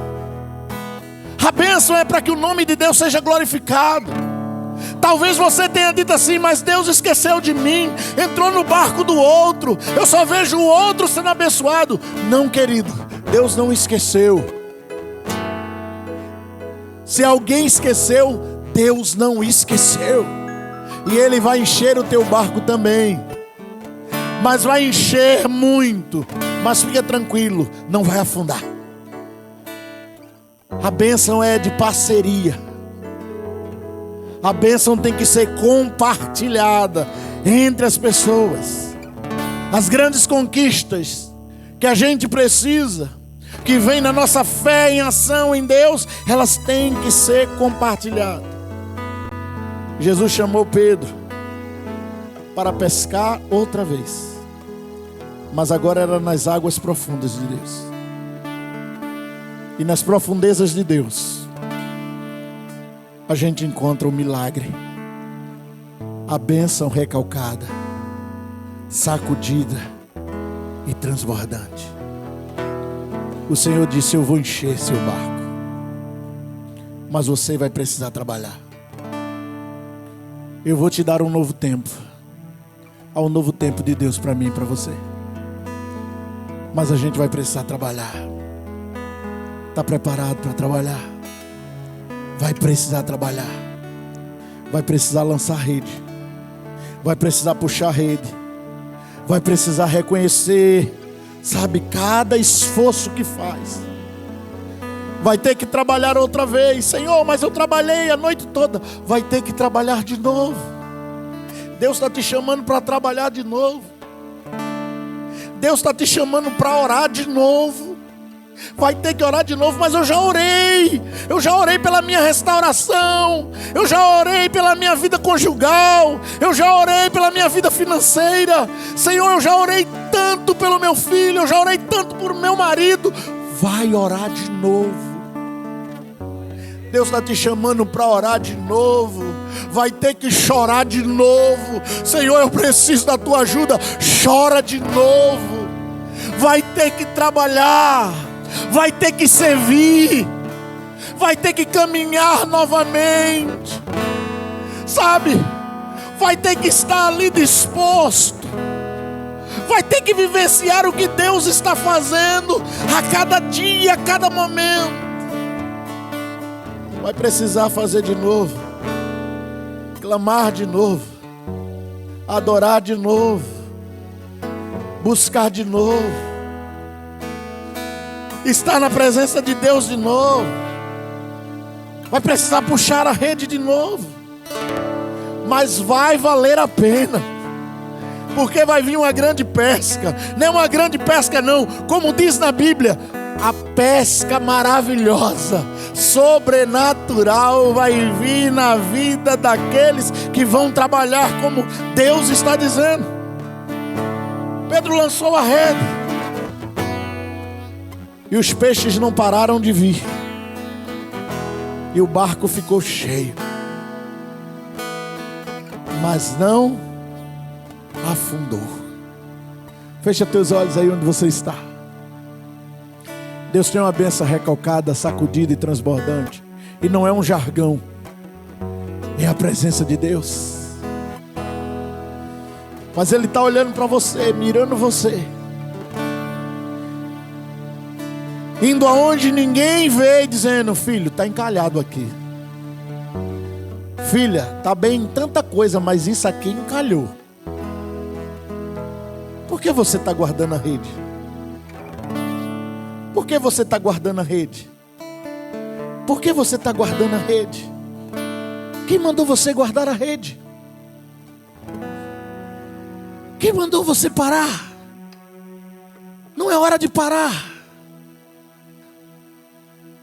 A bênção é para que o nome de Deus seja glorificado. Talvez você tenha dito assim: mas Deus esqueceu de mim, entrou no barco do outro, eu só vejo o outro sendo abençoado. Não, querido, Deus não esqueceu. Se alguém esqueceu, Deus não esqueceu. E Ele vai encher o teu barco também. Mas vai encher muito. Mas fica tranquilo, não vai afundar. A bênção é de parceria. A bênção tem que ser compartilhada entre as pessoas. As grandes conquistas que a gente precisa, que vem na nossa fé em ação em Deus, elas têm que ser compartilhadas. Jesus chamou Pedro para pescar outra vez, mas agora era nas águas profundas de Deus. E nas profundezas de Deus a gente encontra o milagre, a bênção recalcada, sacudida e transbordante. O Senhor disse: eu vou encher seu barco, mas você vai precisar trabalhar. Eu vou te dar um novo tempo. Há um novo tempo de Deus para mim e para você. Mas a gente vai precisar trabalhar. Está preparado para trabalhar? Vai precisar trabalhar. Vai precisar lançar rede. Vai precisar puxar rede. Vai precisar reconhecer, sabe, cada esforço que faz. Vai ter que trabalhar outra vez. Senhor, mas eu trabalhei a noite toda. Vai ter que trabalhar de novo. Deus está te chamando para trabalhar de novo. Deus está te chamando para orar de novo. Vai ter que orar de novo, mas eu já orei. Eu já orei pela minha restauração. Eu já orei pela minha vida conjugal. Eu já orei pela minha vida financeira. Senhor, eu já orei tanto pelo meu filho. Eu já orei tanto por meu marido. Vai orar de novo. Deus está te chamando para orar de novo. Vai ter que chorar de novo. Senhor, eu preciso da tua ajuda. Chora de novo. Vai ter que trabalhar. Vai ter que servir. Vai ter que caminhar novamente. Sabe? Vai ter que estar ali disposto. Vai ter que vivenciar o que Deus está fazendo a cada dia, a cada momento. Vai precisar fazer de novo, clamar de novo, adorar de novo, buscar de novo, estar na presença de Deus de novo. Vai precisar puxar a rede de novo, mas vai valer a pena. Porque vai vir uma grande pesca. Não é uma grande pesca não, como diz na Bíblia, a pesca maravilhosa, sobrenatural vai vir na vida daqueles que vão trabalhar como Deus está dizendo. Pedro lançou a rede e os peixes não pararam de vir, e o barco ficou cheio, mas não afundou. Fecha teus olhos aí onde você está. Deus tem uma bênção recalcada, sacudida e transbordante. E não é um jargão, é a presença de Deus. Mas Ele está olhando para você, mirando você, indo aonde ninguém vê, dizendo: filho, está encalhado aqui. Filha, está bem em tanta coisa, mas isso aqui encalhou. Por que você está guardando a rede? Por que você está guardando a rede? Por que você está guardando a rede? Quem mandou você guardar a rede? Quem mandou você parar? Não é hora de parar.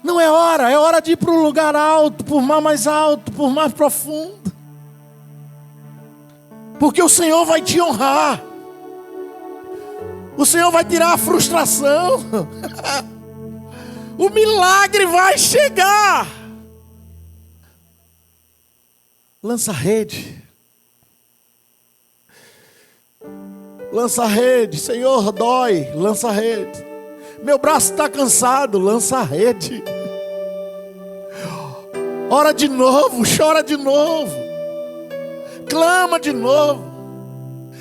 Não é hora de ir para um lugar alto, por mar mais alto, por mar profundo. Porque o Senhor vai te honrar. O Senhor vai tirar a frustração. O milagre vai chegar. Lança a rede. Lança a rede. Senhor, dói. Lança a rede. Meu braço está cansado. Lança a rede. Ora de novo. Chora de novo. Clama de novo.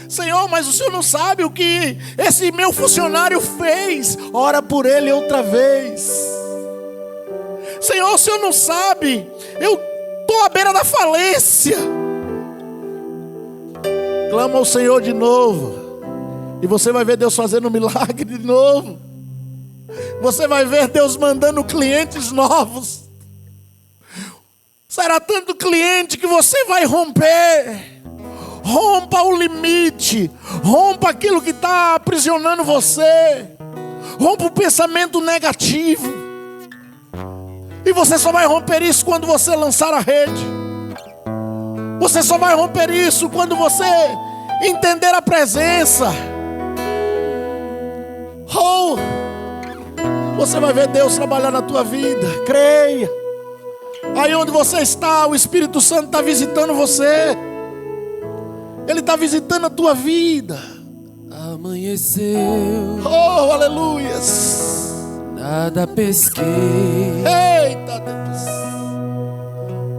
Senhor, mas o Senhor não sabe o que esse meu funcionário fez. Ora por ele outra vez. Senhor, o Senhor não sabe. Eu estou à beira da falência. Clama ao Senhor de novo. E você vai ver Deus fazendo um milagre de novo. Você vai ver Deus mandando clientes novos. Será tanto cliente que você vai romper. Rompa o limite. Rompa aquilo que está aprisionando você. Rompa o pensamento negativo. E você só vai romper isso quando você lançar a rede. Você só vai romper isso quando você entender a presença. Oh, você vai ver Deus trabalhar na tua vida. Creia. Aí onde você está, o Espírito Santo está visitando você. Ele está visitando a tua vida. Amanheceu. Oh, aleluias. Nada pesquei. Eita Deus.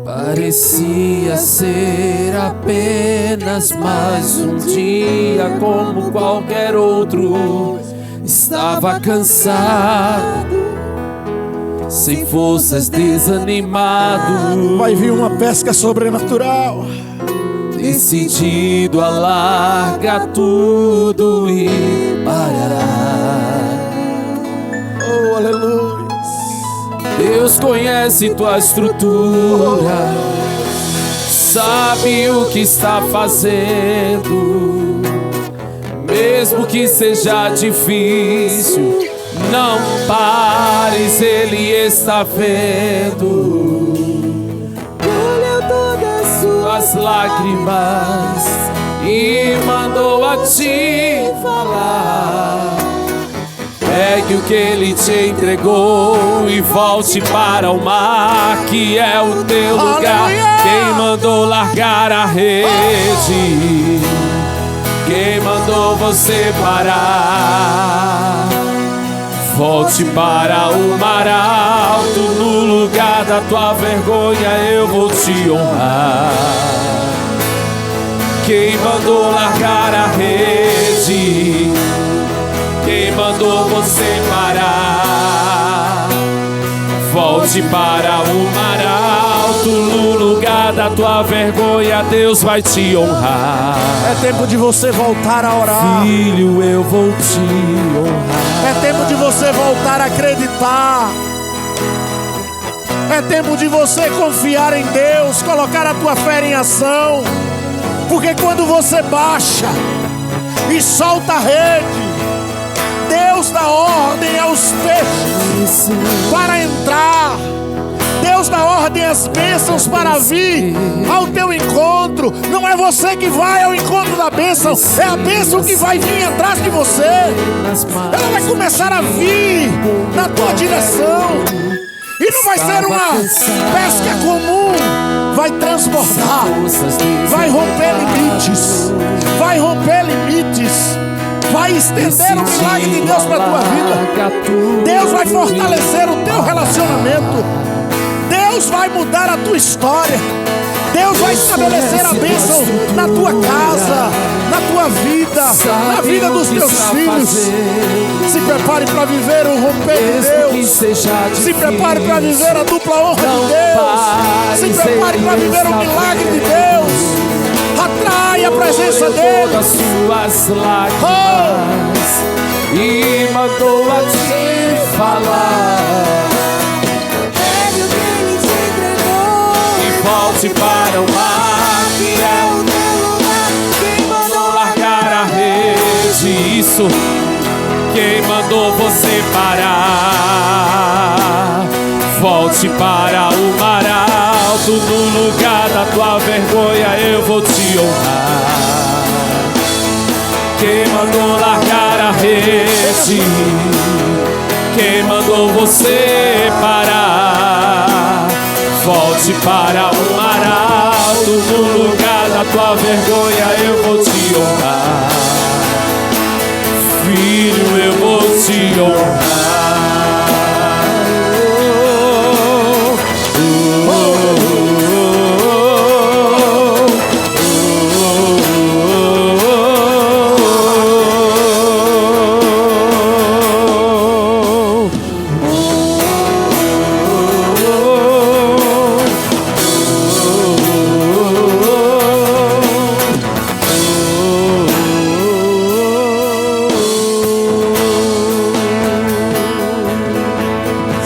Parecia ser apenas mais um dia como qualquer outro. Estava cansado, sem forças, desanimado. Vai vir uma pesca sobrenatural. Decidido a largar tudo e parar. Oh, aleluia. Deus conhece tua estrutura, sabe o que está fazendo. Mesmo que seja difícil, não pares, Ele está vendo. Olha todas suas lágrimas e mandou a te falar. Pegue o que Ele te entregou e volte para o mar, que é o teu lugar. Quem mandou largar a rede? Quem mandou você parar? Volte para o mar alto, no lugar da tua vergonha eu vou te honrar. Quem mandou largar a rede? Quem mandou você parar? Volte para o mar alto, no lugar da tua vergonha Deus vai te honrar. É tempo de você voltar a orar. Filho, eu vou te honrar. É tempo de você voltar a acreditar. É tempo de você confiar em Deus, colocar a tua fé em ação. Porque quando você baixa e solta a rede, Deus dá ordem aos peixes para entrar. Deus dá ordem às bênçãos para vir ao teu encontro. Não é você que vai ao encontro da bênção, é a bênção que vai vir atrás de você. Ela vai começar a vir na tua direção. E não vai ser uma pesca comum. Vai transbordar. Vai romper limites. Vai romper limites. Vai estender o milagre de Deus para a tua vida. Deus vai fortalecer o teu relacionamento. Deus vai mudar a tua história. Deus vai estabelecer a bênção na tua casa, na tua vida, na vida dos teus filhos. Se prepare para viver o romper de Deus. Se prepare para viver a dupla honra de Deus. Se prepare para viver o milagre de Deus. Atrai a presença presença dele. Todas suas lágrimas e mandou a te falar. Pegue o que ele te entregou E volte para o mar, que é o teu lugar. Quem mandou largar a rede. Isso, quem mandou você parar? Volte para o mar alto, no lugar da tua vergonha eu vou te honrar. Quem mandou largar a rede? Quem mandou você parar? Volte para o mar alto, no lugar da tua vergonha eu vou te honrar. Filho, eu vou te honrar.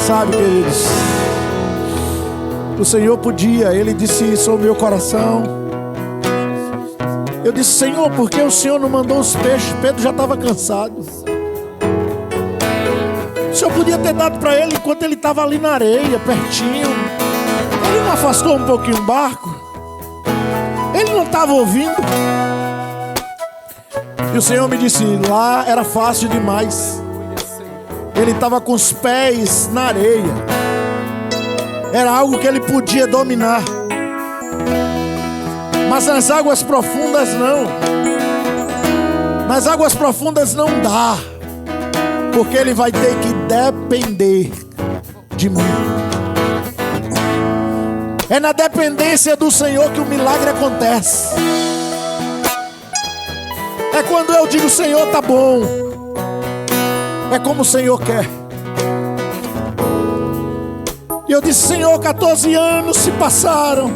Sabe, queridos, o Senhor podia, Ele disse isso ao meu coração. Eu disse: Senhor, por que o Senhor não mandou os peixes? Pedro já estava cansado. O Senhor podia ter dado para ele enquanto ele estava ali na areia, pertinho. Ele não afastou um pouquinho o barco? Ele não estava ouvindo? E o Senhor me disse: lá era fácil demais. Ele estava com os pés na areia. Era algo que ele podia dominar. Mas nas águas profundas não. Nas águas profundas não dá. Porque ele vai ter que depender de mim. É na dependência do Senhor que o milagre acontece. É quando eu digo: Senhor, tá bom. É como o Senhor quer. E eu disse: Senhor, 14 anos se passaram.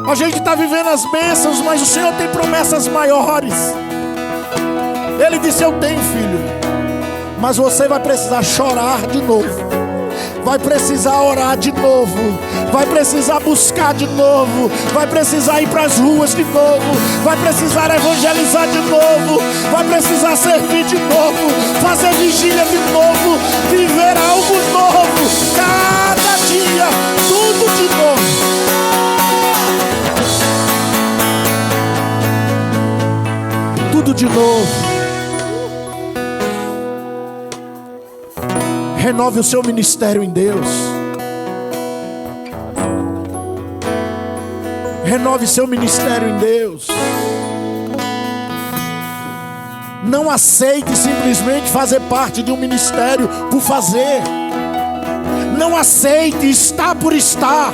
A gente está vivendo as bênçãos, mas o Senhor tem promessas maiores. Ele disse: eu tenho, filho, mas você vai precisar chorar de novo. Vai precisar orar de novo. Vai precisar buscar de novo. Vai precisar ir para as ruas de novo. Vai precisar evangelizar de novo. Vai precisar servir de novo. Fazer vigília de novo. Viver algo novo. Cada dia, tudo de novo. Tudo de novo. Renove o seu ministério em Deus. Renove seu ministério em Deus. Não aceite simplesmente fazer parte de um ministério por fazer. Não aceite estar por estar.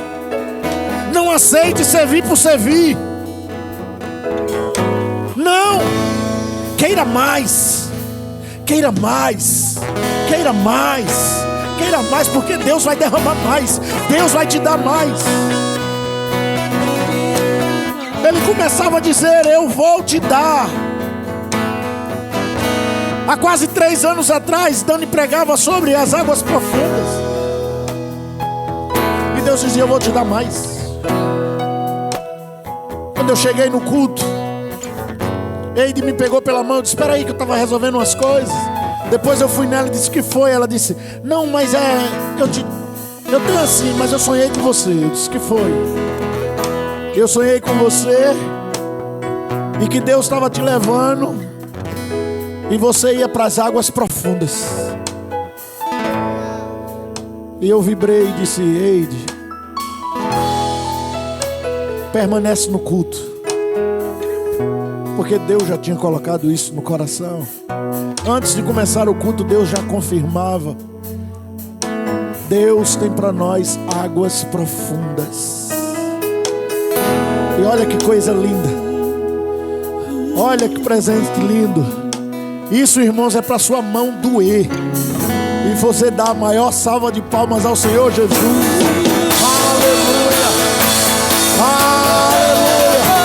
Não aceite servir por servir. Não. Queira mais. Queira mais. Queira mais. Queira mais, porque Deus vai derramar mais. Deus vai te dar mais. Ele começava a dizer: eu vou te dar. Há quase 3 anos atrás, Dani pregava sobre as águas profundas. E Deus dizia: eu vou te dar mais. Quando eu cheguei no culto, Eide me pegou pela mão e disse: espera aí que eu estava resolvendo umas coisas. Depois eu fui nela e disse: o que foi? Ela disse: não, mas eu tenho assim, mas eu sonhei com você. Eu disse: que foi? Eu sonhei com você e que Deus estava te levando e você ia para as águas profundas. E eu vibrei e disse: Eide, permanece no culto, porque Deus já tinha colocado isso no coração. Antes de começar o culto, Deus já confirmava: Deus tem para nós águas profundas. E olha que coisa linda. Olha que presente lindo. Isso, irmãos, é para sua mão doer e você dá a maior salva de palmas ao Senhor Jesus. Aleluia. Aleluia.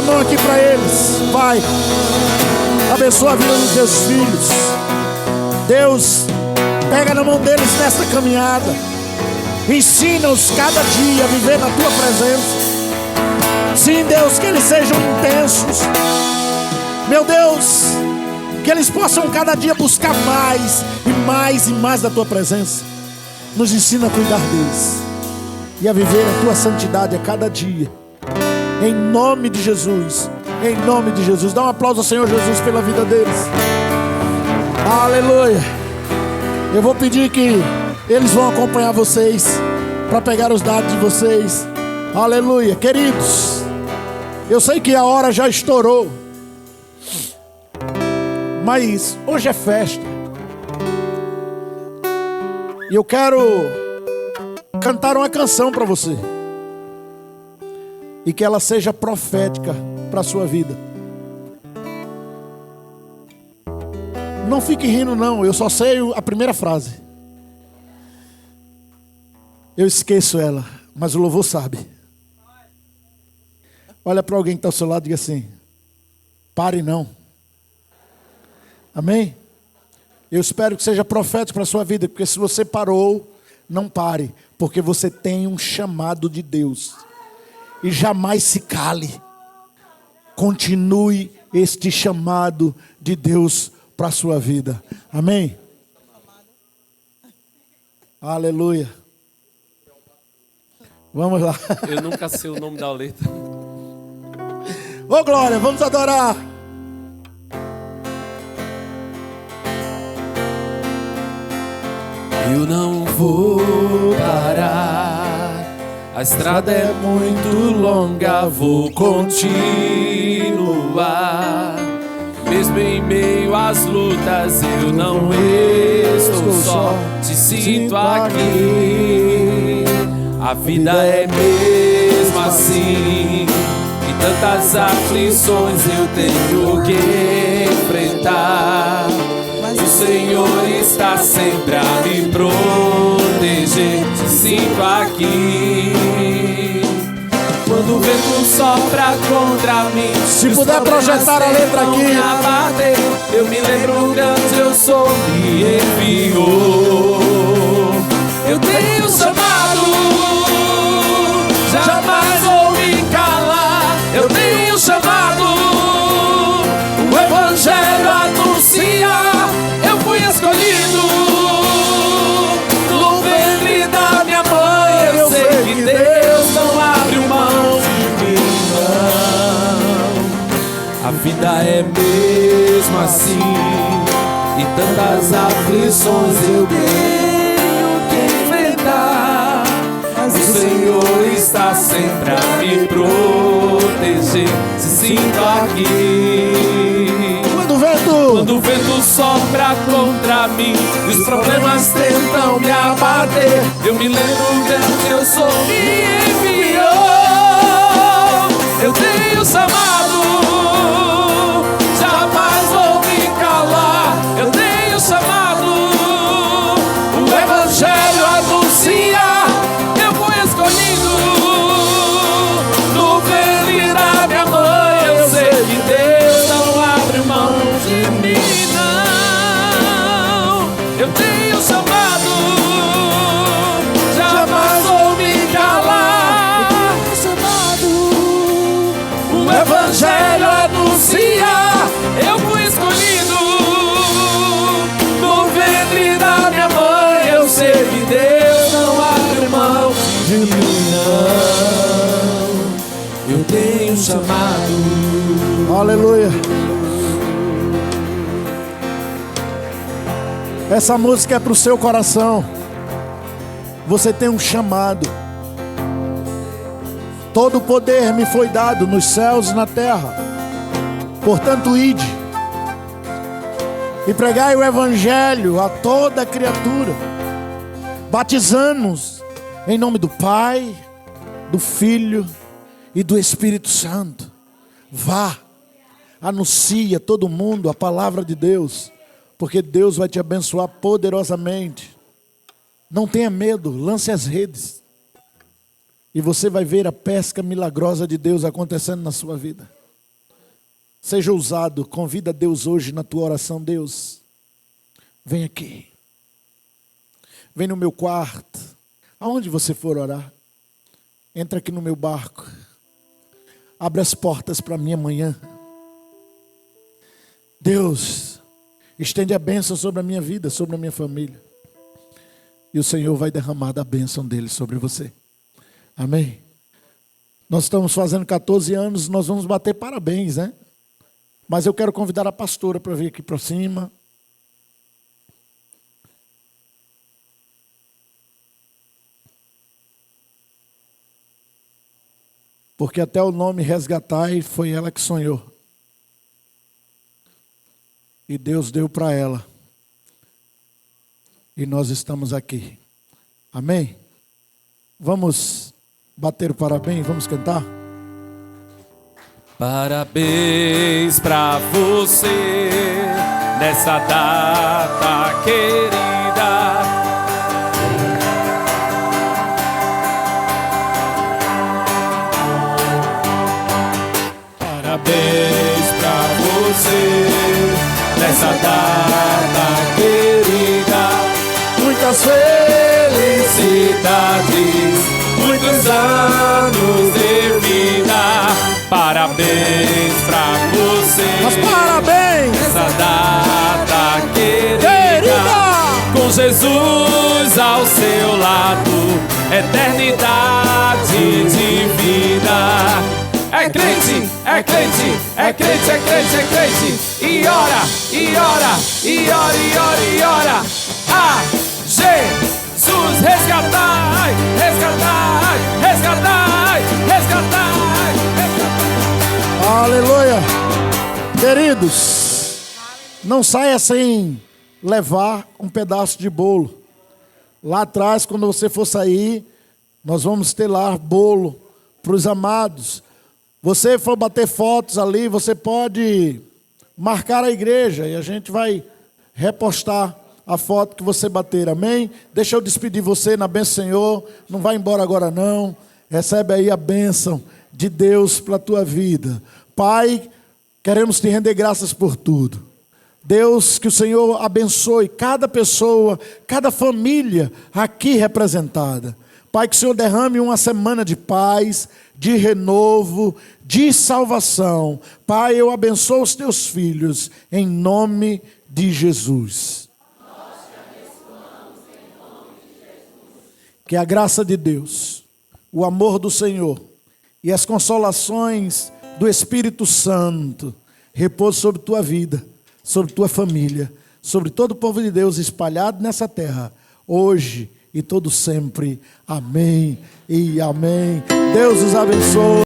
a mão aqui para eles. Pai, abençoa a vida dos teus filhos. Deus, pega na mão deles nesta caminhada. Ensina-os cada dia a viver na tua presença. Sim, Deus, que eles sejam intensos. Meu Deus, que eles possam cada dia buscar mais e mais e mais da tua presença. Nos ensina a cuidar deles e a viver a tua santidade a cada dia. Em nome de Jesus. Em nome de Jesus. Dá um aplauso ao Senhor Jesus pela vida deles. Aleluia. Eu vou pedir que eles vão acompanhar vocês para pegar os dados de vocês. Aleluia. Queridos, eu sei que a hora já estourou, mas hoje é festa. E eu quero cantar uma canção para você. E que ela seja profética para a sua vida. Não fique rindo não, eu só sei a primeira frase. Eu esqueço ela, mas o louvor sabe. Olha para alguém que está ao seu lado e diga assim: pare não. Amém? Eu espero que seja profético para a sua vida, porque se você parou, não pare, porque você tem um chamado de Deus. E jamais se cale. Continue este chamado de Deus para a sua vida. Amém? Aleluia. Vamos lá. Eu nunca sei o nome da letra. Ô glória, vamos adorar. Eu não vou parar. A estrada é muito longa, vou continuar. Mesmo em meio às lutas, eu não estou só, te sinto aqui. A vida é mesmo assim, e tantas aflições eu tenho que enfrentar. Mas o Senhor está sempre a me proteger, te sinto aqui. Quando o vento sopra contra mim, se puder projetar a letra aqui. Abater, eu me lembro grande, eu sou, me enviou. Eu tenho chamado, jamais vou me calar. Eu tenho chamado, o Evangelho anuncia. Eu fui escolhido no ventre da minha mãe. Eu sei que Deus não abre mão de mim, não. A vida é mesmo assim, e tantas aflições eu tenho que enfrentar. Mas o Senhor está sempre a me proteger, se sinto aqui. Quando o vento sopra contra mim e os problemas tentam me abater, eu me lembro que eu sou, me enviou. Eu tenho chamado, jamais vou me calar. Eu tenho chamado, o Evangelho anuncia. Eu fui escolhido no ventre da minha mãe. Eu sei que Deus não abre mão de mim, não. Eu tenho chamado, jamais vou me calar. Eu tenho chamado, o Evangelho anuncia. Eu fui escolhido no ventre da minha mãe. Eu sei que Deus não abre mão de mim, não. Eu tenho chamado. Aleluia. Essa música é para o seu coração. Você tem um chamado. Todo o poder me foi dado nos céus e na terra. Portanto, ide e pregai o Evangelho a toda criatura, batizando-nos em nome do Pai, do Filho e do Espírito Santo. Vá, anuncia a todo mundo a palavra de Deus, porque Deus vai te abençoar poderosamente. Não tenha medo, lance as redes, e você vai ver a pesca milagrosa de Deus acontecendo na sua vida. Seja ousado, convida Deus hoje na tua oração. Deus, vem aqui. Vem no meu quarto. Aonde você for orar, entra aqui no meu barco. Abre as portas para minha manhã. Deus, estende a bênção sobre a minha vida, sobre a minha família. E o Senhor vai derramar da bênção dele sobre você. Amém? Nós estamos fazendo 14 anos, nós vamos bater parabéns, né? Mas eu quero convidar a pastora para vir aqui para cima. Porque até o nome Resgatai foi ela que sonhou. E Deus deu para ela. E nós estamos aqui. Amém? Vamos bater o parabéns, vamos cantar? Parabéns pra você nessa data querida. Parabéns pra você nessa data querida. Muitas Felicidades, muitos anos de vida. Parabéns pra você. Mas parabéns! Nessa data querida. Com Jesus ao seu lado, eternidade de vida. É crente, é crente, é crente, é crente, é crente. E ora, e ora, e ora, e ora, e ora. A Jesus, resgatai, resgatai, resgatai, resgatai, resgatai. Aleluia! Queridos, não saia sem levar um pedaço de bolo. Lá atrás, quando você for sair, nós vamos ter lá bolo para os amados. Você for bater fotos ali, você pode marcar a igreja e a gente vai repostar a foto que você bater, amém? Deixa eu despedir você na bênção, Senhor. Não vai embora agora não. Recebe aí a bênção de Deus para a tua vida. Pai, queremos te render graças por tudo. Deus, que o Senhor abençoe cada pessoa, cada família aqui representada. Pai, que o Senhor derrame uma semana de paz, de renovo, de salvação. Pai, eu abençoo os teus filhos, em nome de Jesus. Que a graça de Deus, o amor do Senhor e as consolações do Espírito Santo repousem sobre tua vida, sobre tua família, sobre todo o povo de Deus espalhado nessa terra, hoje e todo sempre. Amém e amém. Deus os abençoe.